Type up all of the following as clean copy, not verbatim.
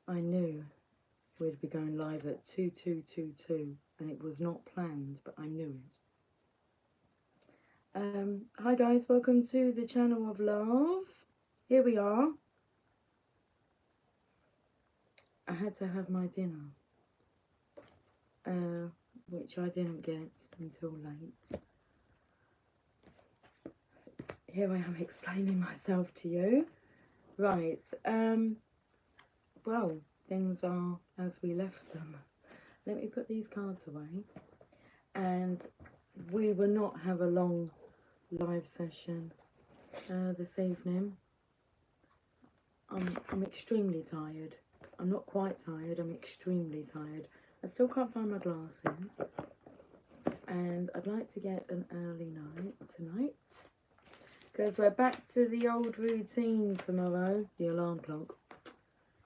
I knew we'd be going live at 2222 and it was not planned, but I knew it. Hi guys, welcome to the channel of love. Here we are. I had to have my dinner, which I didn't get until late. Here I am explaining myself to you. Right, well, things are as we left them. Let me put these cards away. And we will not have a long live session this evening. I'm extremely tired. I'm not quite tired, I'm extremely tired. I still can't find my glasses. And I'd like to get an early night tonight, because we're back to the old routine tomorrow, the alarm clock.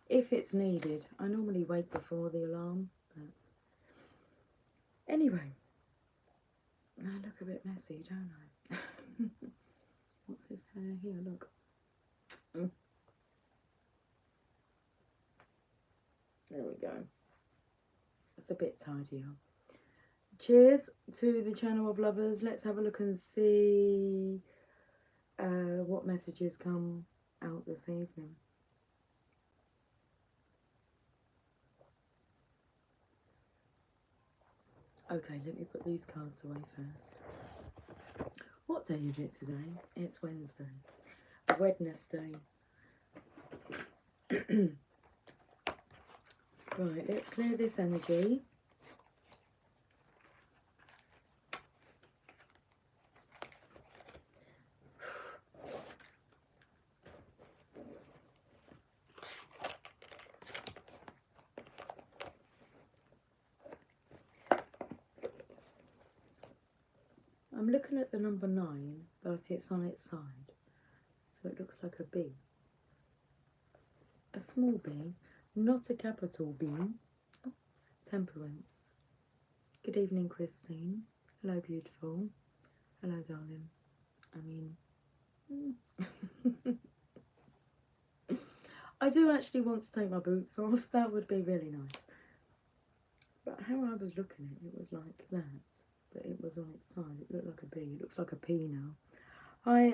If it's needed. I normally wake before the alarm, but anyway. I look a bit messy, don't I? What's this hair here? Look. There we go. It's a bit tidier. Cheers to the channel of lovers. Let's have a look and see what messages come out this evening. Okay, let me put these cards away first. What day is it today? It's Wednesday. Wednesday. Right, let's clear this energy. I'm looking at the number 9, but it's on its side, so it looks like a B. A small B, not a capital B. Oh, Temperance. Good evening, Christine. Hello, beautiful. Hello, darling. I mean, I do actually want to take my boots off. That would be really nice. But how I was looking at it, it was like that. But it was on its side. It looked like a B. It looks like a P now. Hi,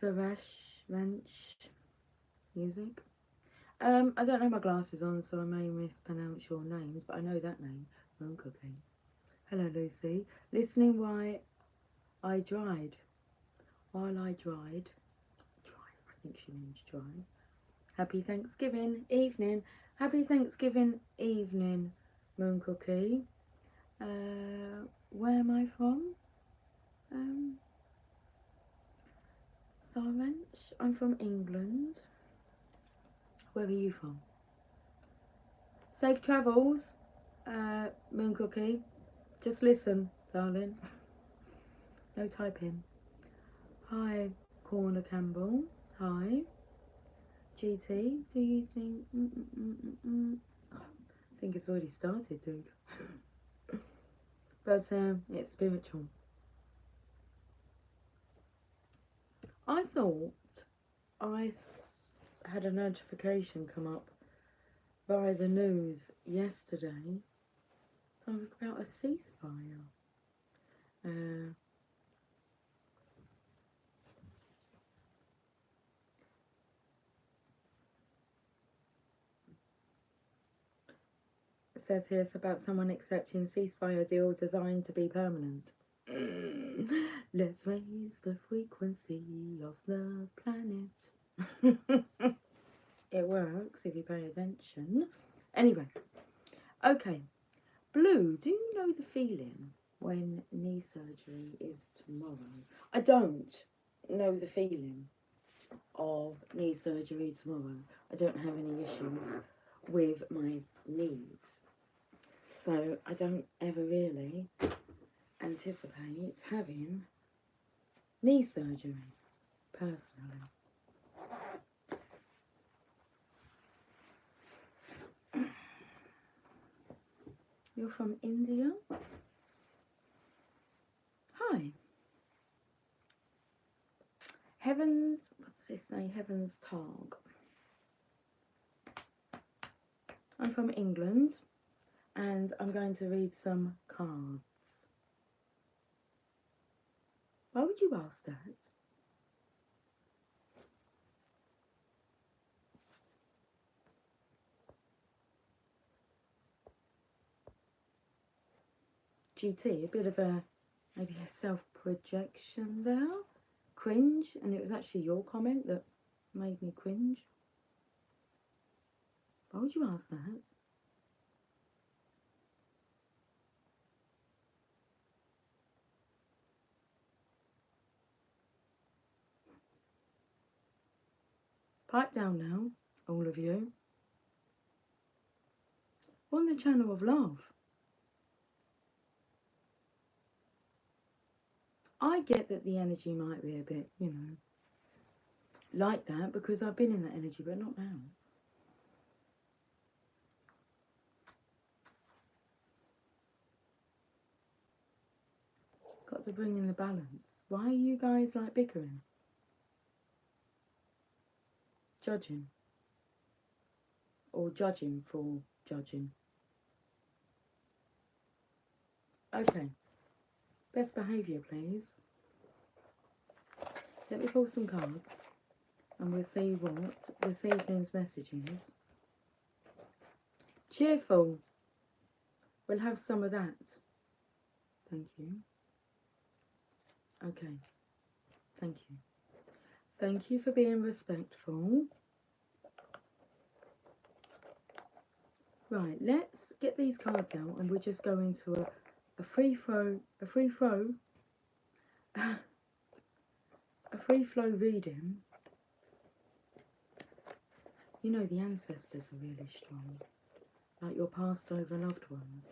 Savash Ranch Music. I don't have my glasses on, so I may mispronounce your names, but I know that name. Moon Cookie. Hello, Lucy. Listening while I dried. While I dried. Drive, I think she means drive. Happy Thanksgiving evening. Happy Thanksgiving evening, Moon Cookie. Where am I from? Saranch. I'm from England. Where are you from? Safe travels, Moon Cookie. Just listen, darling. No typing. Hi, Corner Campbell. Hi. GT, do you think... I think it's already started, dude. But it's spiritual. I thought I had a notification come up via the news yesterday, something about a ceasefire. It says here it's about someone accepting ceasefire deal designed to be permanent. Let's raise the frequency of the planet. It works if you pay attention. Anyway, okay. Blue, do you know the feeling when knee surgery is tomorrow? I don't know the feeling of knee surgery tomorrow. I don't have any issues with my knees. So I don't ever really anticipate having knee surgery, personally. You're from India? Hi. Heavens, what's this say? Heavens Targ. I'm from England, and I'm going to read some cards. Why would you ask that? GT, a bit of maybe a self-projection there. Cringe, and it was actually your comment that made me cringe. Why would you ask that? Pipe down now, all of you. We're on the channel of love. I get that the energy might be a bit, you know, like that because I've been in that energy, but not now. Got to bring in the balance. Why are you guys like bickering? Judging. Or judging for judging. Okay. Best behaviour, please. Let me pull some cards and we'll see what this evening's message is. Cheerful. We'll have some of that. Thank you. Okay. Thank you. Thank you for being respectful. Right, let's get these cards out and we'll just go into a free flow reading. You know, the ancestors are really strong, like your passed over loved ones.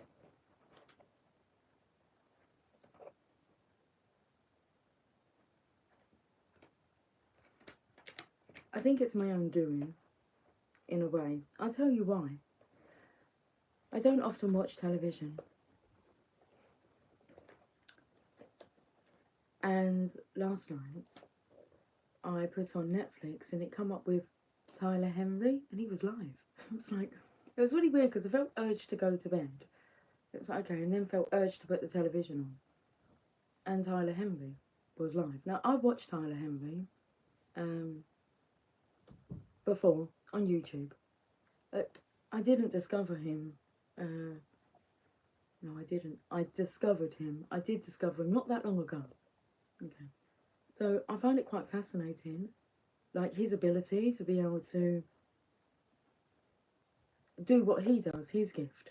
I think it's my own doing, in a way. I'll tell you why. I don't often watch television. And last night, I put on Netflix and it come up with Tyler Henry, and he was live. I was like, it was really weird because I felt urged to go to bed. It's like, okay, and then felt urged to put the television on. And Tyler Henry was live. Now, I've watched Tyler Henry before on YouTube. I didn't discover him. No, I didn't. I discovered him. I did discover him not that long ago. Okay. So I find it quite fascinating, like his ability to be able to do what he does, his gift.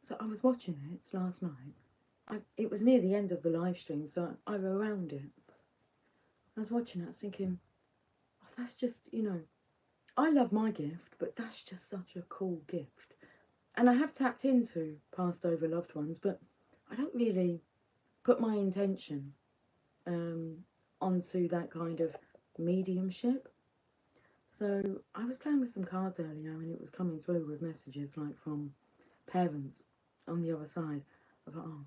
So I was watching it last night. It was near the end of the live stream, so I was around it. I was watching it, I was thinking, oh, that's just, you know, I love my gift, but that's just such a cool gift. And I have tapped into passed over loved ones, but I don't really put my intention onto that kind of mediumship. So I was playing with some cards earlier and it was coming through with messages like from parents on the other side. I thought, oh,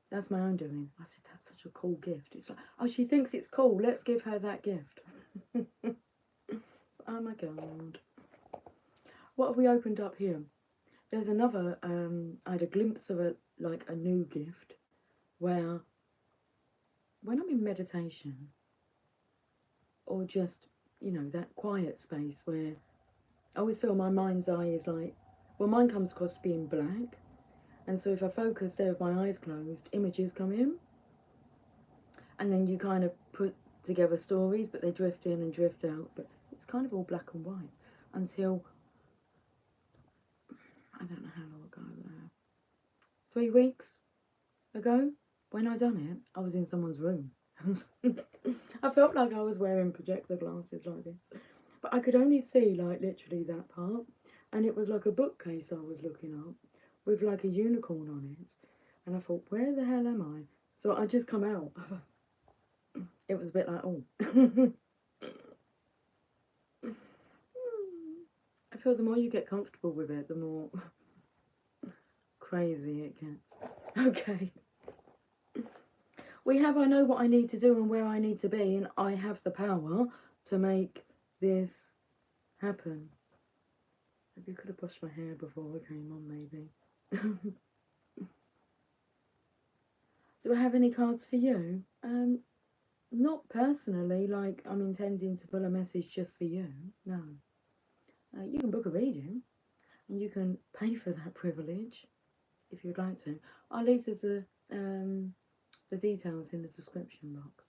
that's my own doing. I said, that's such a cool gift. It's like, oh, she thinks it's cool. Let's give her that gift. Oh my God. What have we opened up here? There's another, I had a glimpse of a new gift where when I'm in meditation or just, you know, that quiet space where I always feel my mind's eye is like, well, mine comes across being black. And so if I focus there with my eyes closed, images come in. And then you kind of put together stories, but they drift in and drift out. But it's kind of all black and white until, I don't know how long ago, 3 weeks ago, when I done it, I was in someone's room. I felt like I was wearing projector glasses like this. But I could only see, like, literally that part. And it was like a bookcase I was looking up with, like, a unicorn on it. And I thought, where the hell am I? So I just come out. It was a bit like, oh. I feel the more you get comfortable with it, the more crazy it gets. Okay. We have, I know what I need to do and where I need to be, and I have the power to make this happen. Maybe I could have brushed my hair before I came on, maybe. Do I have any cards for you? Not personally, like I'm intending to pull a message just for you. No. You can book a reading, and you can pay for that privilege if you'd like to. I'll leave the details in the description box.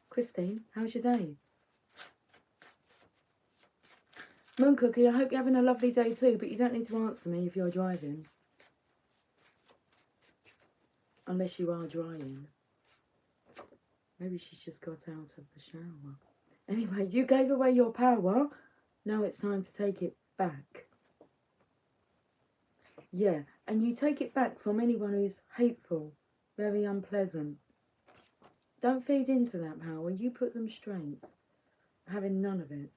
Christine, how's your day? Moon Cookie, I hope you're having a lovely day too, but you don't need to answer me if you're driving. Unless you are drying. Maybe she's just got out of the shower. Anyway, you gave away your power. Now it's time to take it back. Yeah, and you take it back from anyone who's hateful, very unpleasant. Don't feed into that power. You put them straight. Having none of it.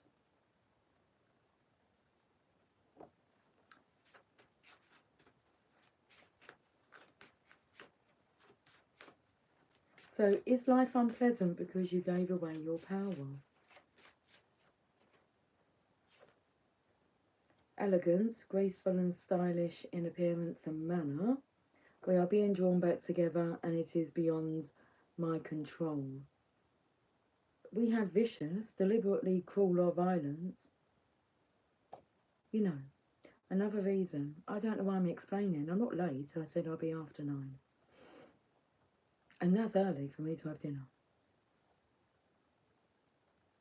So, is life unpleasant because you gave away your power? Elegance, graceful and stylish in appearance and manner. We are being drawn back together and it is beyond my control. We have vicious, deliberately cruel or violent. You know, another reason. I don't know why I'm explaining. I'm not late. I said I'll be after 9. And that's early for me to have dinner.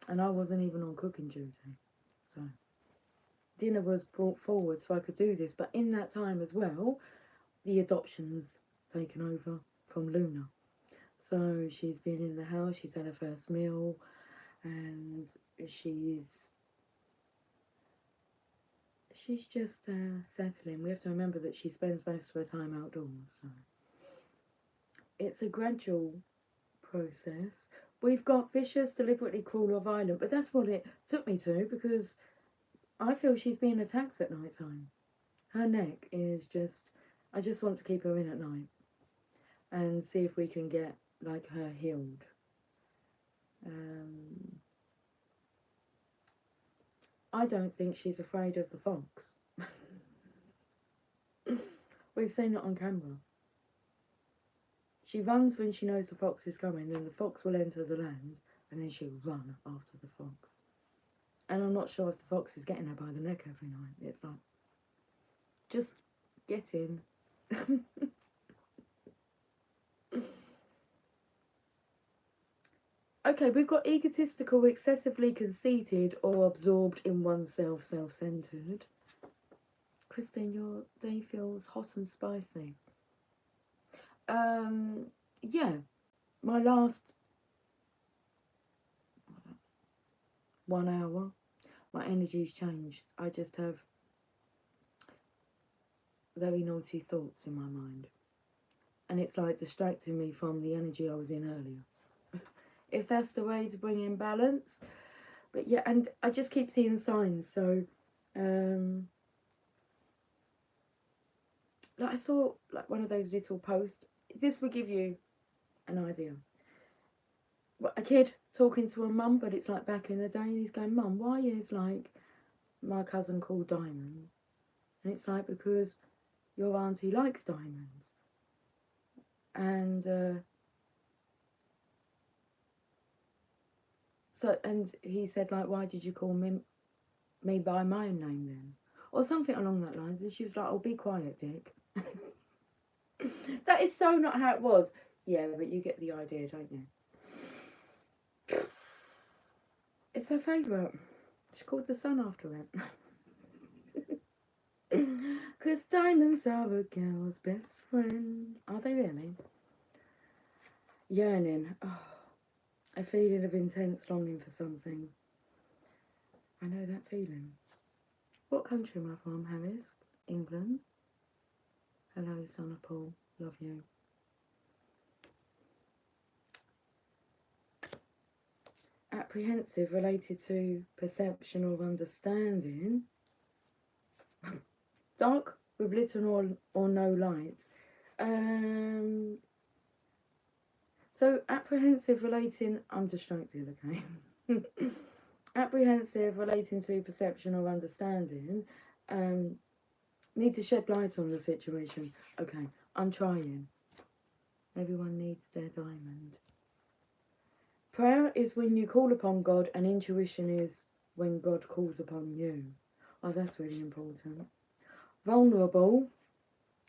And I wasn't even on cooking duty. So, dinner was brought forward so I could do this. But in that time as well, the adoption's taken over from Luna. So she's been in the house, she's had her first meal, and she's just settling. We have to remember that she spends most of her time outdoors. So it's a gradual process. We've got vicious, deliberately cruel or violent, but that's what it took me to, because I feel she's being attacked at night time. Her neck is just, I just want to keep her in at night and see if we can get like her healed. I don't think she's afraid of the fox. We've seen it on camera. She runs when she knows the fox is coming, then the fox will enter the land, and then she'll run after the fox. And I'm not sure if the fox is getting her by the neck every night. It's like, just get in. Okay, we've got egotistical, excessively conceited, or absorbed in oneself, self-centered. Christine, your day feels hot and spicy. Yeah, my last 1 hour, my energy's changed. I just have very naughty thoughts in my mind. And it's like distracting me from the energy I was in earlier. If that's the way to bring in balance. But yeah, and I just keep seeing signs. So, like I saw like one of those little posts. This will give you an idea. A kid talking to a mum, but it's like back in the day, and he's going, "Mum, why is like my cousin called Diamond?" And it's like, because your auntie likes diamonds. And so, and he said, like, "Why did you call me by my name then?" Or something along that lines. And she was like, "Oh, be quiet, Dick." That is so not how it was. Yeah, but you get the idea, don't you? It's her favourite. She called the sun after it. 'Cause diamonds are a girl's best friend. Are they really? Yearning. Oh, a feeling of intense longing for something. I know that feeling. What country am I from, Harris? England. Hello, son of Paul. Love you. Apprehensive, related to perception or understanding. Dark with little or no light. So apprehensive relating, I'm distracted, okay? Apprehensive relating to perception or understanding, need to shed light on the situation. Okay, I'm trying. Everyone needs their diamond. Prayer is when you call upon God, and intuition is when God calls upon you. Oh, that's really important. Vulnerable,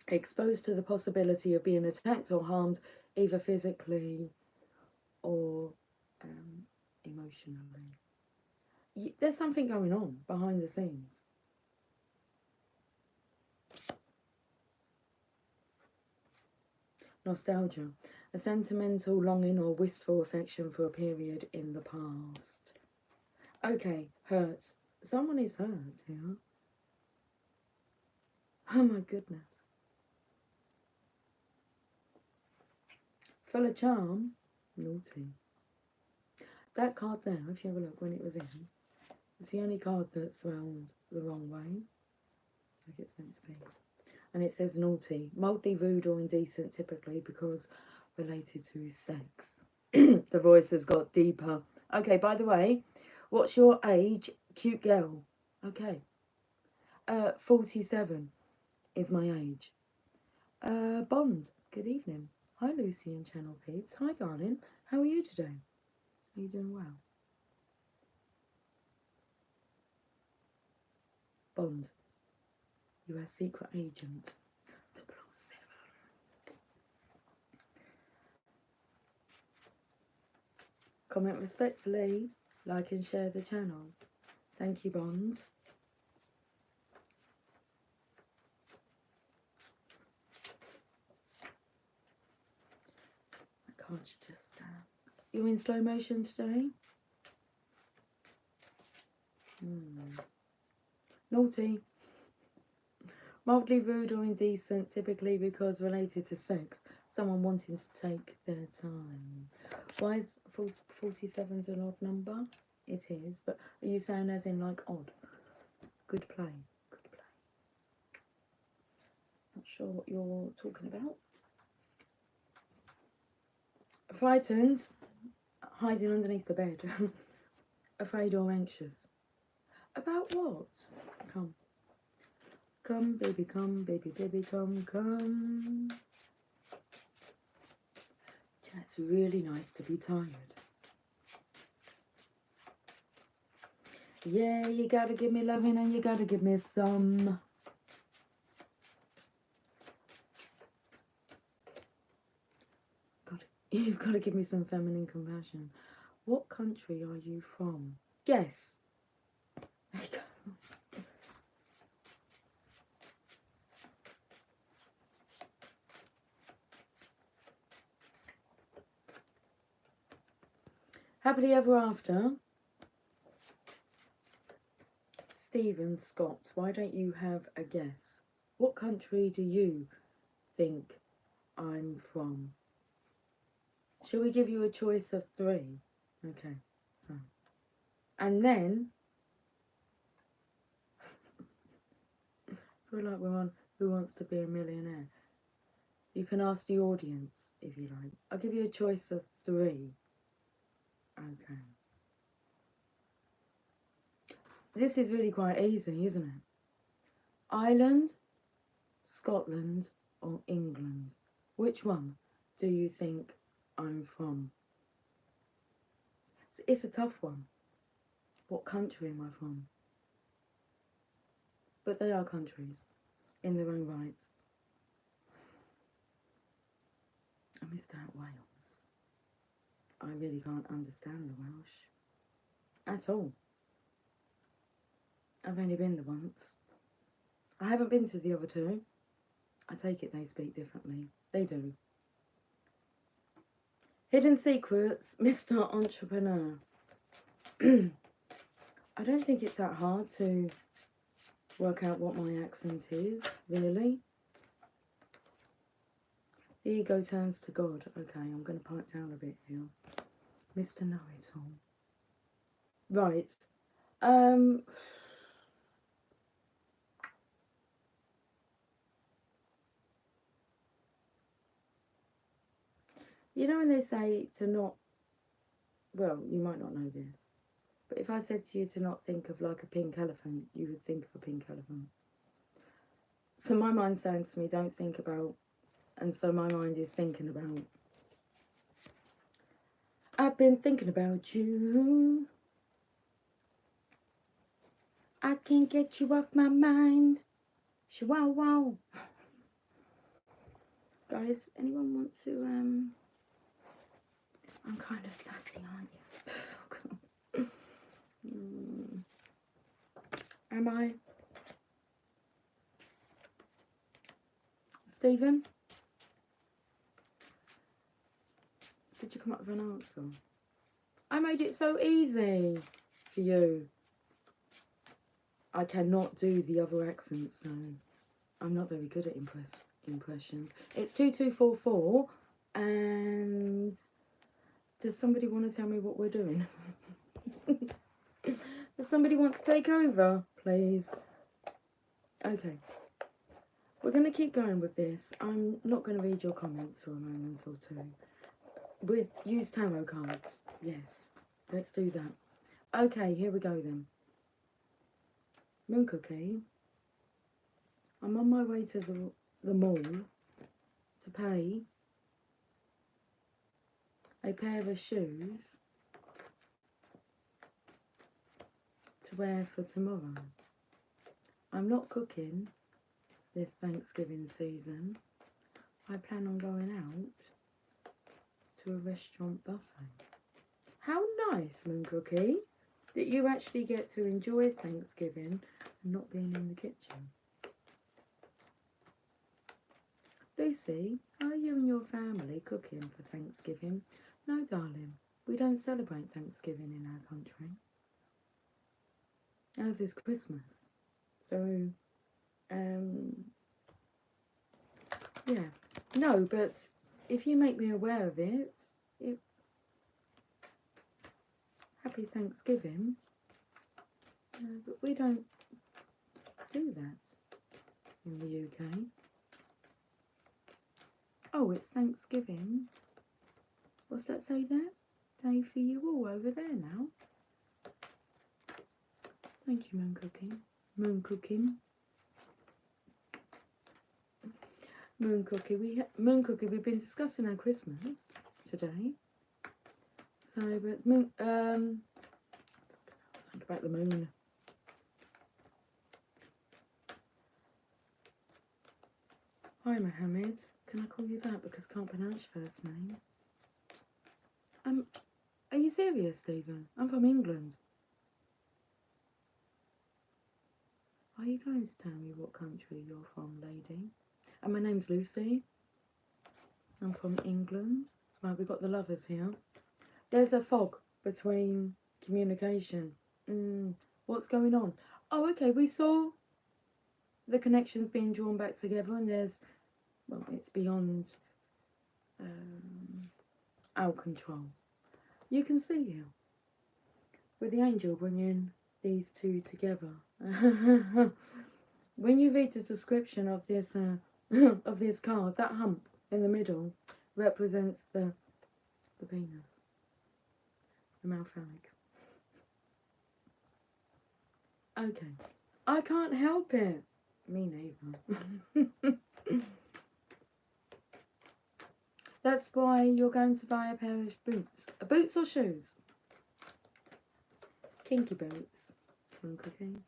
exposed to the possibility of being attacked or harmed, either physically or emotionally. There's something going on behind the scenes. Nostalgia, a sentimental longing or wistful affection for a period in the past. Okay, hurt. Someone is hurt here. Oh my goodness. Full of charm. Naughty. That card there, if you have a look when it was in, it's the only card that's round the wrong way, like it's meant to be. And it says naughty. Mildly rude or indecent, typically, because related to sex. The voice has got deeper. Okay, by the way, what's your age? Cute girl. Okay. 47 is my age. Bond. Good evening. Hi, Lucy and Channel Peeps. Hi, darling. How are you today? Are you doing well? Bond. You are secret agent. 007. Comment respectfully. Like and share the channel. Thank you, Bond. I can't just... You're in slow motion today? Naughty. Mildly rude or indecent, typically because related to sex. Someone wanting to take their time. Why is 47's an odd number? It is, but are you saying as in like odd? Good play. Good play. Not sure what you're talking about. Frightened. Hiding underneath the bed. Afraid or anxious. About what? Come. Come, baby, come, baby, baby, come, come. It's really nice to be tired. Yeah, you gotta give me loving and you gotta give me some. You've gotta give me some feminine compassion. What country are you from? Guess. There you go. Happily ever after. Stephen Scott, why don't you have a guess? What country do you think I'm from? Shall we give you a choice of 3? Okay, so. And then, I feel like we're on Who Wants to Be a Millionaire. You can ask the audience if you like. I'll give you a choice of 3. Okay. This is really quite easy, isn't it? Ireland, Scotland, or England? Which one do you think I'm from? It's a tough one. What country am I from? But they are countries in their own rights. I missed out Wales. I really can't understand the Welsh at all. I've only been there once. I haven't been to the other 2. I take it they speak differently. They do. Hidden secrets, Mr. Entrepreneur. I don't think it's that hard to work out what my accent is, really. The ego turns to God. Okay, I'm going to pipe down a bit here. Mr. Know-It-All. Right. You know when they say to not, well, you might not know this, but if I said to you to not think of like a pink elephant, you would think of a pink elephant. So my mind's saying to me, don't think about, and so my mind is thinking about, I've been thinking about you. I can't get you off my mind. Wow, wow. Guys, anyone want to, I'm kind of sassy, aren't you? Am I? Stephen? Did you come up with an answer? I made it so easy for you. I cannot do the other accents, so I'm not very good at impressions. It's 2244, and does somebody want to tell me what we're doing? Does somebody want to take over, please? Okay. We're going to keep going with this. I'm not going to read your comments for a moment or two. We'll use tarot cards. Yes, let's do that. Okay, here we go then. Moon Cookie. I'm on my way to the mall to pay a pair of shoes to wear for tomorrow. I'm not cooking this Thanksgiving season. I plan on going out to a restaurant buffet. How nice, Moon Cookie, that you actually get to enjoy Thanksgiving and not being in the kitchen. Lucy, are you and your family cooking for Thanksgiving? No, darling, we don't celebrate Thanksgiving in our country. Ours is Christmas. So, yeah. No, but if you make me aware of it, happy Thanksgiving. But we don't do that in the UK. Oh, it's Thanksgiving. What's that say there? Day for you all over there now. Thank you, Moon Cookie. Moon Cooking. Moon Cookie. Moon Cookie. We've been discussing our Christmas today. So, but moon. Let's think about the moon. Hi, Mohammed. Can I call you that because I can't pronounce your first name? Are you serious, Stephen? I'm from England. Are you going to tell me what country you're from, lady? And my name's Lucy. I'm from England. Right, we've got the lovers here. There's a fog between communication. What's going on? Oh, okay, we saw the connections being drawn back together, and there's, well, it's beyond our control. You can see here with the angel bringing these two together. When you read the description of this of this card, that hump in the middle represents the penis, the male phallic. Okay, I can't help it. Me neither. That's why you're going to buy a pair of boots. Boots or shoes? Kinky boots. Moon Cookie.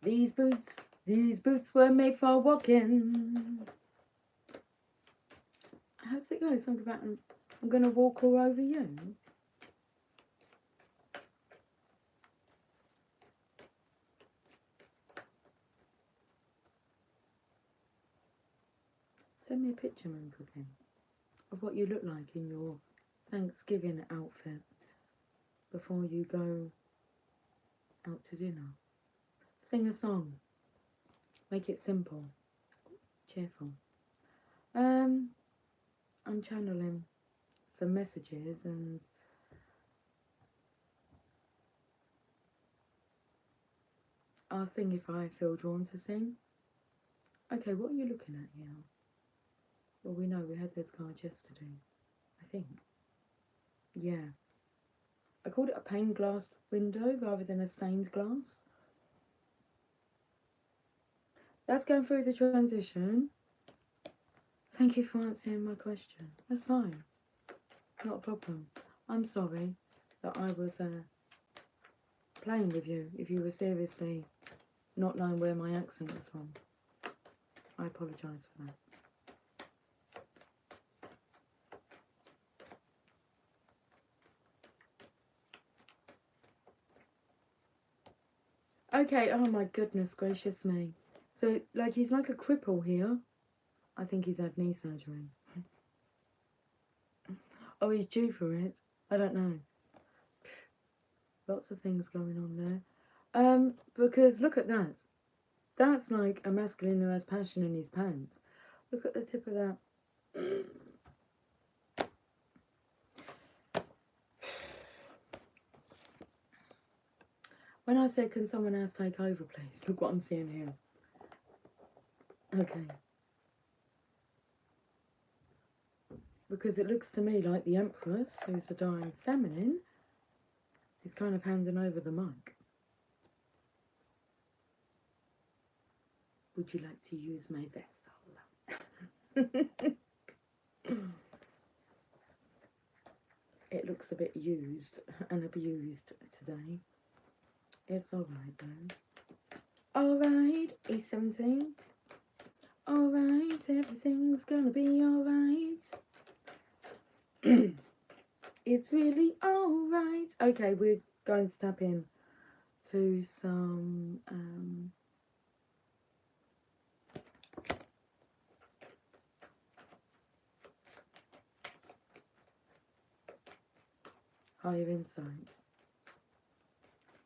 These boots were made for walking. How does it go? Something about I'm going to walk all over you. Send me a picture, Moon Cookie, of what you look like in your Thanksgiving outfit before you go out to dinner. Sing a song. Make it simple. Cheerful. I'm channeling some messages and I'll sing if I feel drawn to sing. Okay, what are you looking at here? Well, we know we had this card yesterday, I think. Yeah. I called it a pane glass window rather than a stained glass. That's going through the transition. Thank you for answering my question. That's fine. Not a problem. I'm sorry that I was playing with you if you were seriously not knowing where my accent was from. I apologise for that. Okay, oh my goodness gracious me. So, like, he's like a cripple here. I think he's had knee surgery. Oh, he's due for it. I don't know. Lots of things going on there. Because look at that. That's like a masculine who has passion in his pants. Look at the tip of that. When I said, can someone else take over, please? Look what I'm seeing here. Okay. Because it looks to me like the Empress, who's a dying feminine, is kind of handing over the mic. Would you like to use my vessel? It looks a bit used and abused today. It's alright though. Alright, he's 17. Alright, everything's gonna be alright. It's really alright. Okay, we're going to tap in to some higher insights.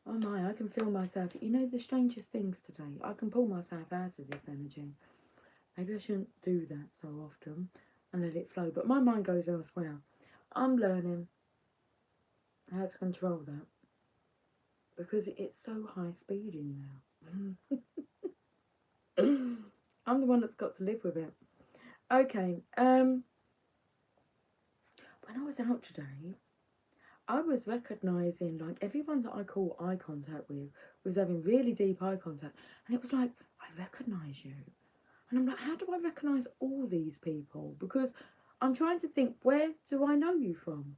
Oh my, I can feel myself. You know the strangest things today. I can pull myself out of this energy. Maybe I shouldn't do that so often and let it flow. But my mind goes elsewhere. I'm learning how to control that. Because it's so high speeding now. I'm the one that's got to live with it. Okay, when I was out today, I was recognising, like, everyone that I caught eye contact with was having really deep eye contact. And it was like, I recognise you. And I'm like, how do I recognise all these people? Because I'm trying to think, where do I know you from?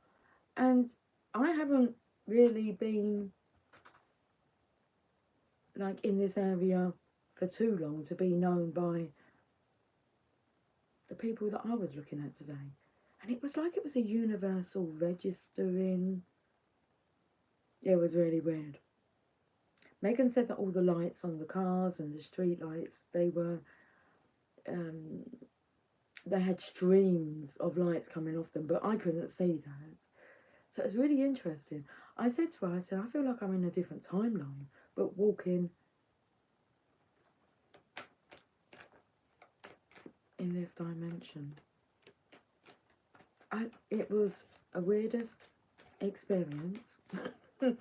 And I haven't really been, like, in this area for too long to be known by the people that I was looking at today. And it was like it was a universal registering. It was really weird. Megan said that all the lights on the cars and the street lights, they were, they had streams of lights coming off them, but I couldn't see that. So it was really interesting. I said to her, I said, I feel like I'm in a different timeline, but walking in this dimension. It was a weirdest experience. But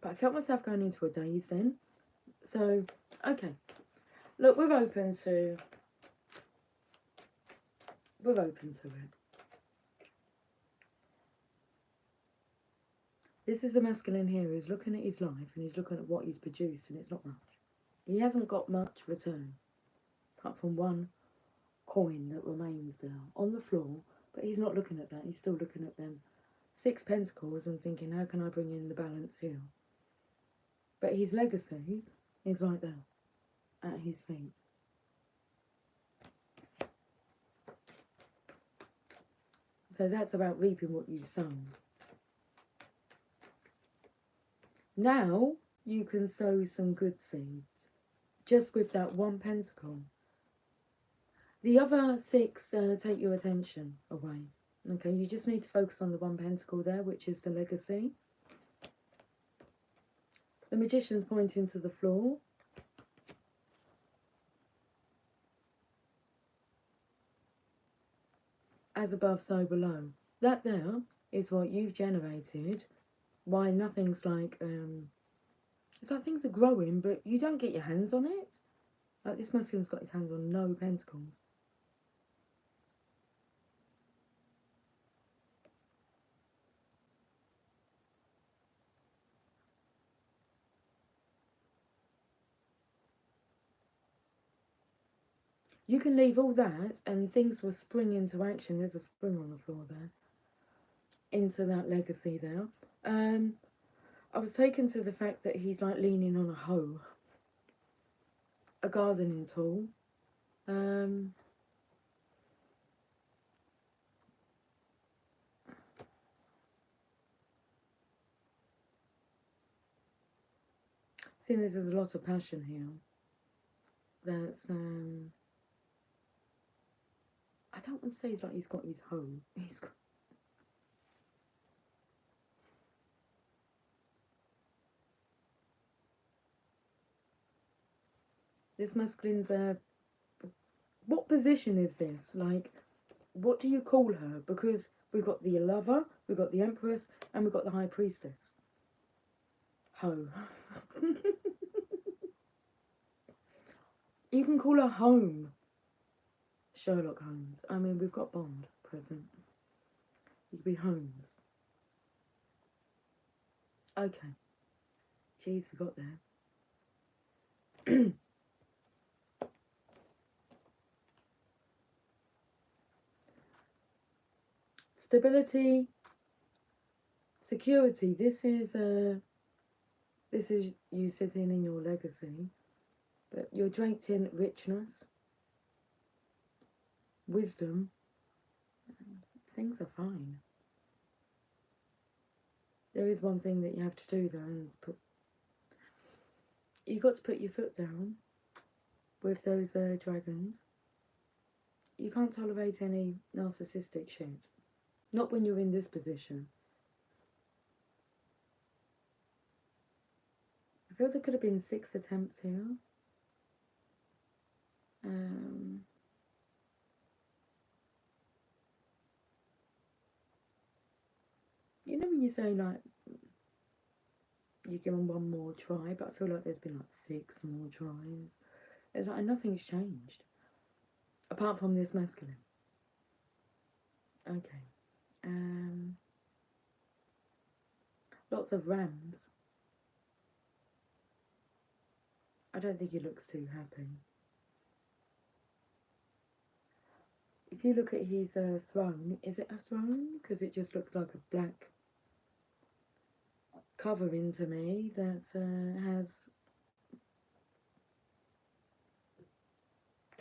I felt myself going into a daze then. So, okay. Look, we're open to it. This is a masculine here who's looking at his life and he's looking at what he's produced, and it's not much. He hasn't got much return, apart from one coin that remains there on the floor, but he's not looking at that. He's still looking at them 6 pentacles and thinking, how can I bring in the balance here? But his legacy is right there at his feet. So that's about reaping what you've sown. Now you can sow some good seeds, just with that 1 pentacle. The other 6 take your attention away. Okay, you just need to focus on the 1 pentacle there, which is the legacy. The Magician's pointing to the floor. As above, so below. That there is what you've generated. Why nothing's like, it's like things are growing, but you don't get your hands on it. Like this masculine's got his hands on no pentacles. You can leave all that and things will spring into action. There's a spring on the floor there. Into that legacy there. I was taken to the fact that he's like leaning on a hoe. A gardening tool. Seeing as there's a lot of passion here. That's I don't want to say it's like he's got his hoe. He's got this masculine's what position is this? Like, what do you call her? Because we've got the lover, we've got the empress, and we've got the high priestess. Ho. You can call her home. Sherlock Holmes. I mean, we've got Bond present. You could be Holmes. Okay. Jeez, we got there. Stability, security. This is you sitting in your legacy, but you're draped in richness, wisdom. Things are fine. There is one thing that you have to do though, and you got to put your foot down with those dragons. You can't tolerate any narcissistic shit. Not when you're in this position. I feel there could have been 6 attempts here. You know when you say like you give them one more try, but I feel like there's been like 6 more tries. It's like nothing's changed apart from this masculine. Okay. Lots of rams. I don't think he looks too happy. If you look at his throne, is it a throne? Because it just looks like a black covering to me that has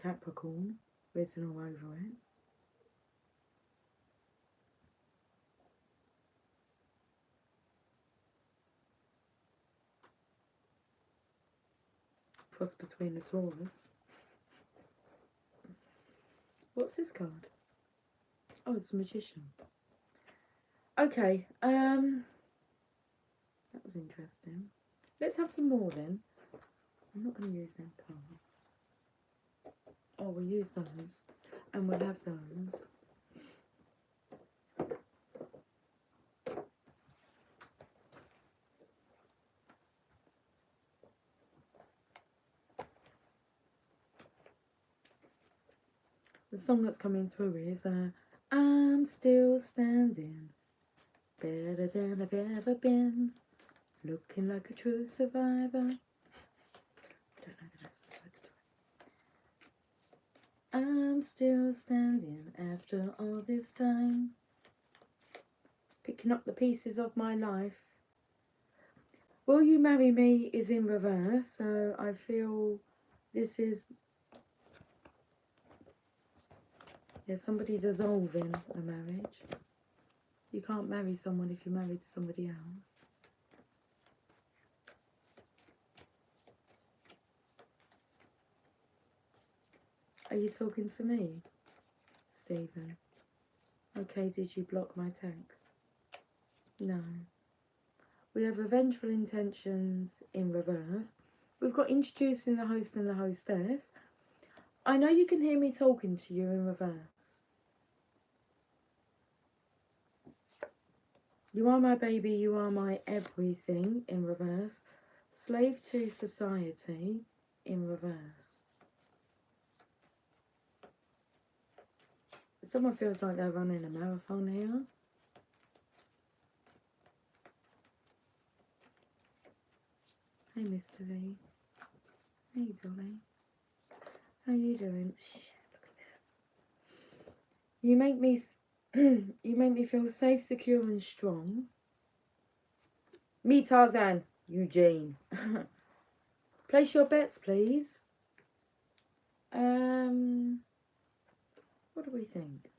Capricorn written all over it. Cross between a Taurus. What's this card? Oh, it's a magician. Okay, that was interesting. Let's have some more then. I'm not going to use them cards. Oh, we'll use those. And we'll have those. The song that's coming through is I'm still standing, better than I've ever been, looking like a true survivor. I don't know the rest of the words to it. I'm still standing after all this time, picking up the pieces of my life. Will You Marry Me is in reverse, so I feel this is somebody dissolving a marriage. You can't marry someone if you're married to somebody else. Are you talking to me, Stephen? Okay, did you block my text? No. We have revengeful intentions in reverse. We've got introducing the host and the hostess. I know you can hear me talking to you in reverse. You are my baby, you are my everything in reverse. Slave to society in reverse. Someone feels like they're running a marathon here. Hey, Mr. V. Hey, darling. How you doing? Shit, look at this. You make me, you make me feel safe, secure, and strong. Me, Tarzan. Eugene. Place your bets, please. What do we think?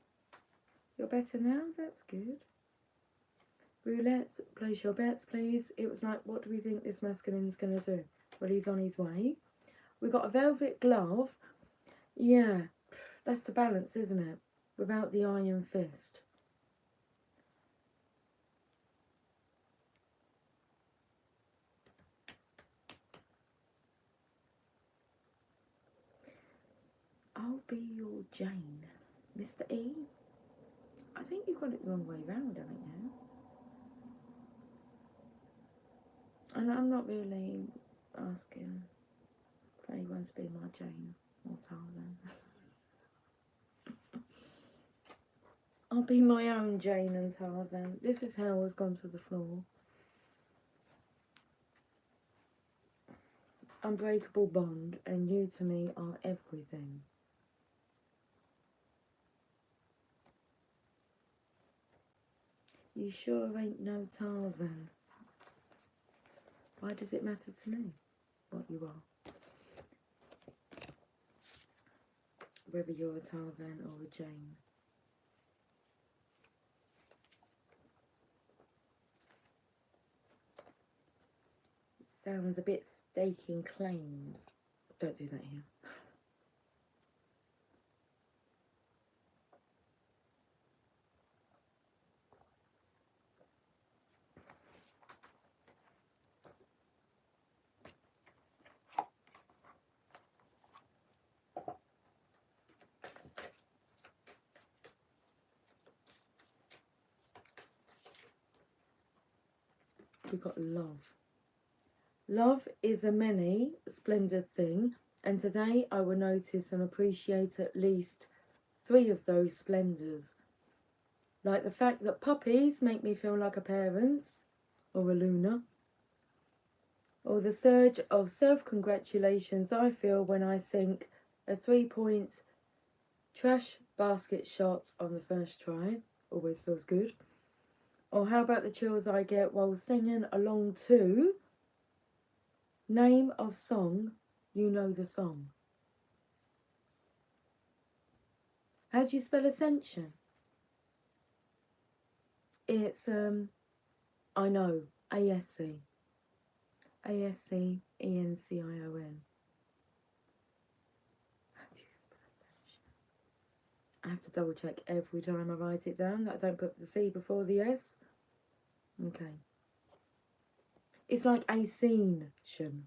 You're better now? That's good. Roulette, place your bets, please. It was like, what do we think this masculine's going to do? Well, he's on his way. We've got a velvet glove. Yeah, that's the balance, isn't it? Without the iron fist. I'll be your Jane. Mr. E? I think you got it the wrong way round, haven't you? And I'm not really asking for anyone to be my Jane or Tarzan. I'll be my own Jane and Tarzan. This is how has gone to the floor. Unbreakable bond, and you to me are everything. You sure ain't no Tarzan. Why does it matter to me what you are? Whether you're a Tarzan or a Jane. It sounds a bit staking claims. Don't do that here. We've got love. Love is a many splendid thing, and today I will notice and appreciate at least 3 of those splendours. Like the fact that puppies make me feel like a parent, or a Luna, or the surge of self-congratulations I feel when I sink a 3-point trash basket shot on the first try. Always feels good. Or how about the chills I get while singing along to name of song, you know the song. How do you spell ascension? It's I know, A-S-C. A-S-C-E-N-C-I-O-N. How do you spell ascension? I have to double check every time I write it down that I don't put the C before the S. Okay. It's like ascension.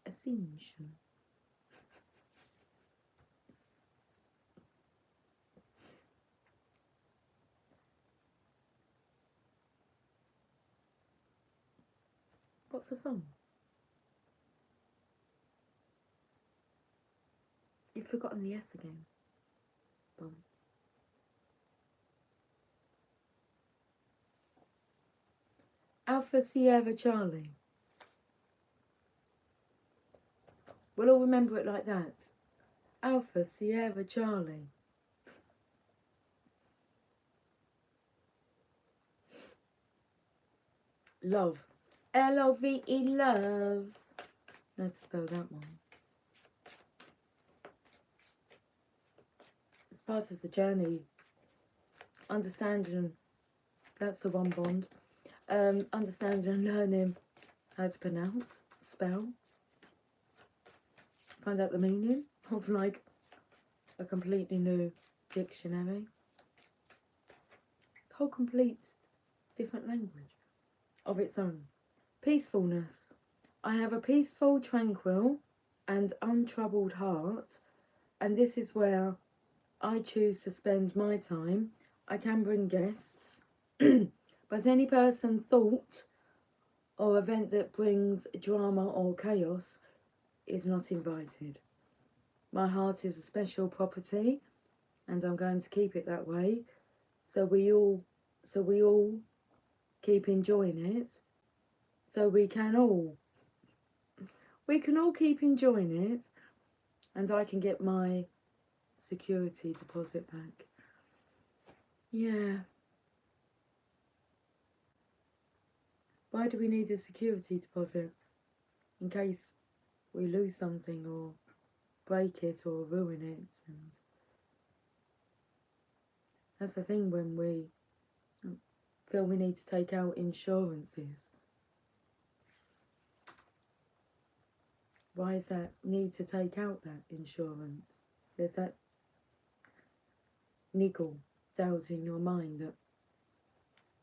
Ascension. What's the song? You've forgotten the S again. Bum. Alpha Sierra Charlie. We'll all remember it like that. Alpha Sierra Charlie. Love. L-O-V-E, love. Let's spell that one. It's part of the journey. Understanding. That's the one bond. Understanding and learning how to pronounce, spell. Find out the meaning of like a completely new dictionary. It's a whole complete different language of its own. Peacefulness. I have a peaceful, tranquil and untroubled heart, and this is where I choose to spend my time. I can bring guests, but any person, thought or event that brings drama or chaos is not invited. My heart is a special property, and I'm going to keep it that way. So we all keep enjoying it. So we can all keep enjoying it, and I can get my security deposit back. Yeah. Why do we need a security deposit? In case we lose something or break it or ruin it. And that's the thing when we feel we need to take out insurances. Why is that need to take out that insurance? There's that niggle doubt in your mind that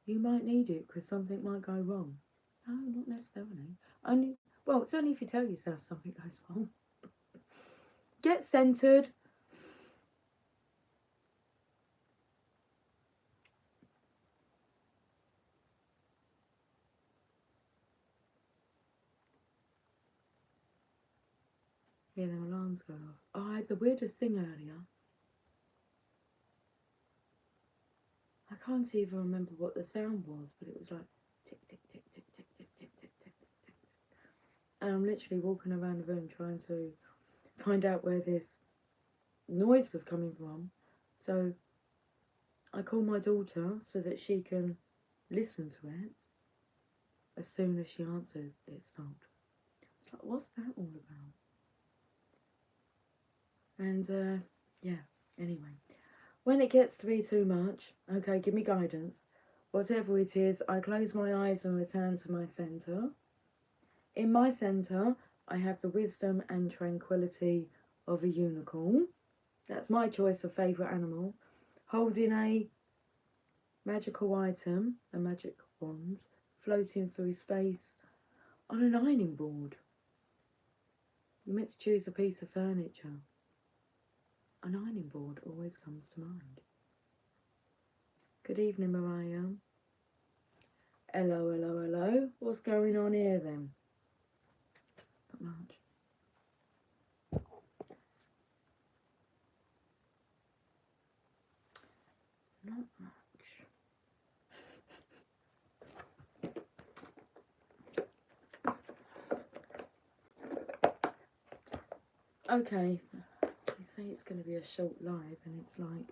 you might need it because something might go wrong. No, not necessarily. Well, it's only if you tell yourself something goes wrong. Get centered. Yeah, the alarms go off. Oh, I had the weirdest thing earlier. I can't even remember what the sound was, but it was like tick, tick, tick, tick, tick, tick, tick, tick, tick, tick, tick. And I'm literally walking around the room trying to find out where this noise was coming from. So I call my daughter so that she can listen to it. As soon as she answered, it stopped. It's like, what's that all about? And yeah, anyway. When it gets to be too much, okay, give me guidance. Whatever it is, I close my eyes and return to my centre. In my centre, I have the wisdom and tranquility of a unicorn. That's my choice of favourite animal. Holding a magical item, a magic wand, floating through space on an ironing board. You're meant to choose a piece of furniture. An ironing board always comes to mind. Good evening, Mariah. Hello, hello, hello. What's going on here then? Not much. Not much. Okay. You say it's going to be a short live and it's like...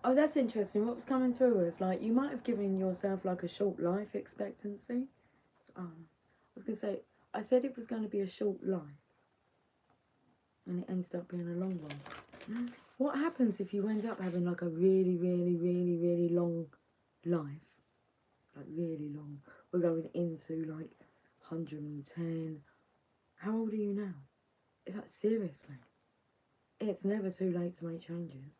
Oh, that's interesting. What was coming through was like, you might have given yourself like a short life expectancy. I was going to say, I said it was going to be a short life. And it ended up being a long one. What happens if you end up having like a really, really, really, really long life? Like really long. We're going into like 110. How old are you now? It's like, seriously. It's never too late to make changes.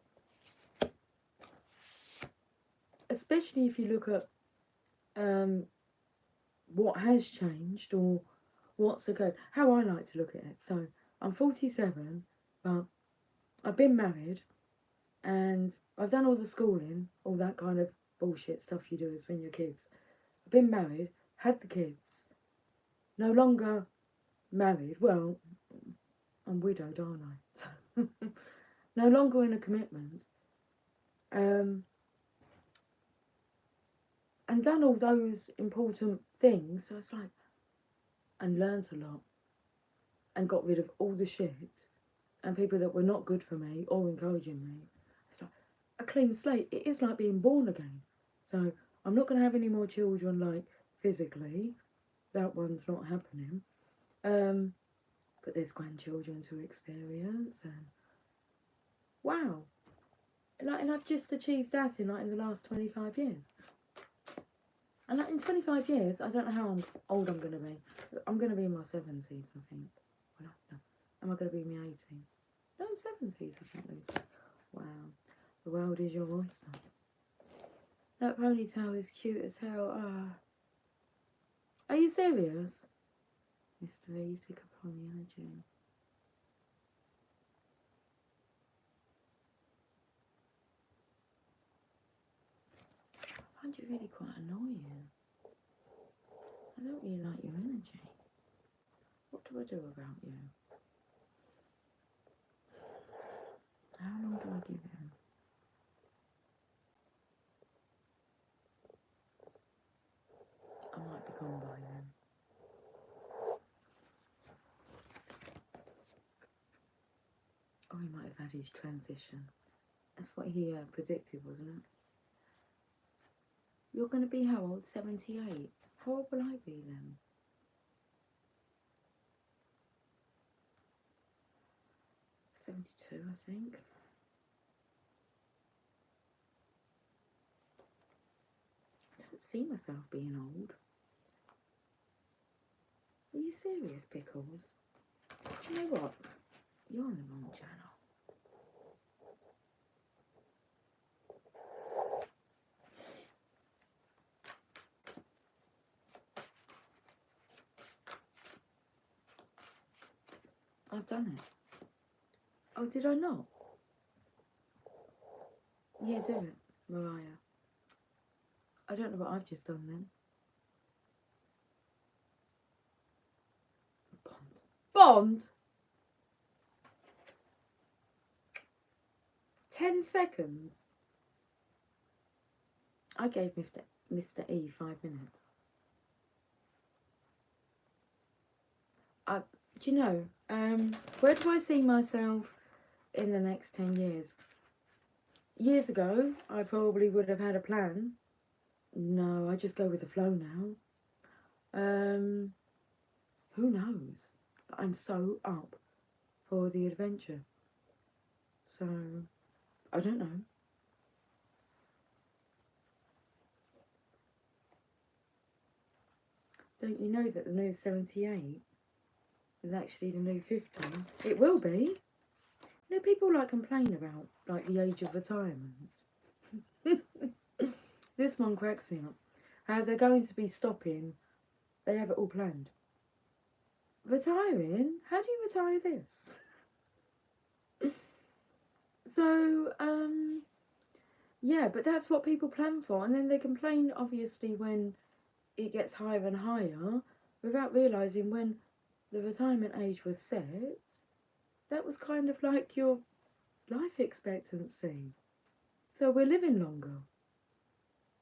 Especially if you look at what has changed or what's occurred. How I like to look at it. So I'm 47, but I've been married and I've done all the schooling, all that kind of bullshit stuff you do as when you're kids. I've been married, had the kids, no longer married. Well, I'm widowed, aren't I? So no longer in a commitment. And done all those important things. So it's like, and learnt a lot. And got rid of all the shit and people that were not good for me or encouraging me. It's like a clean slate. It is like being born again. So I'm not going to have any more children, like physically. That one's not happening. But there's grandchildren to experience, and wow, and I've just achieved that in the last 25 years. And in 25 years, I don't know how old I'm going to be. I'm going to be in my 70s, I think. Well, no. Am I going to be in my 80s? No, 70s, I think, Lucy. Wow. The world is your oyster. That ponytail is cute as hell. Are you serious? Mr. E's pick up on the energy. I find you really quite annoying. I don't really like your energy. What do I do about you? How long do I give him? I might be gone by then. daddy's transition. That's what he predicted, wasn't it? You're going to be how old? 78. How old will I be then? 72, I think. I don't see myself being old. Are you serious, Pickles? Do you know what? You're on the wrong channel. I've done it. Oh, did I not? Yeah, do it, Mariah. I don't know what I've just done then. Bond? 10 seconds? I gave Mr. E 5 minutes. Do you know, where do I see myself in the next 10 years? Years ago, I probably would have had a plan. No, I just go with the flow now. Who knows? I'm so up for the adventure. So, I don't know. Don't you know that the new 78 is actually the new 50? It will be. You know, people like complain about like the age of retirement. This one cracks me up. How they're going to be stopping. They have it all planned. Retiring? How do you retire this? So, yeah, but that's what people plan for. And then they complain, obviously, when it gets higher and higher, without realising when the retirement age was set, that was kind of like your life expectancy. So we're living longer.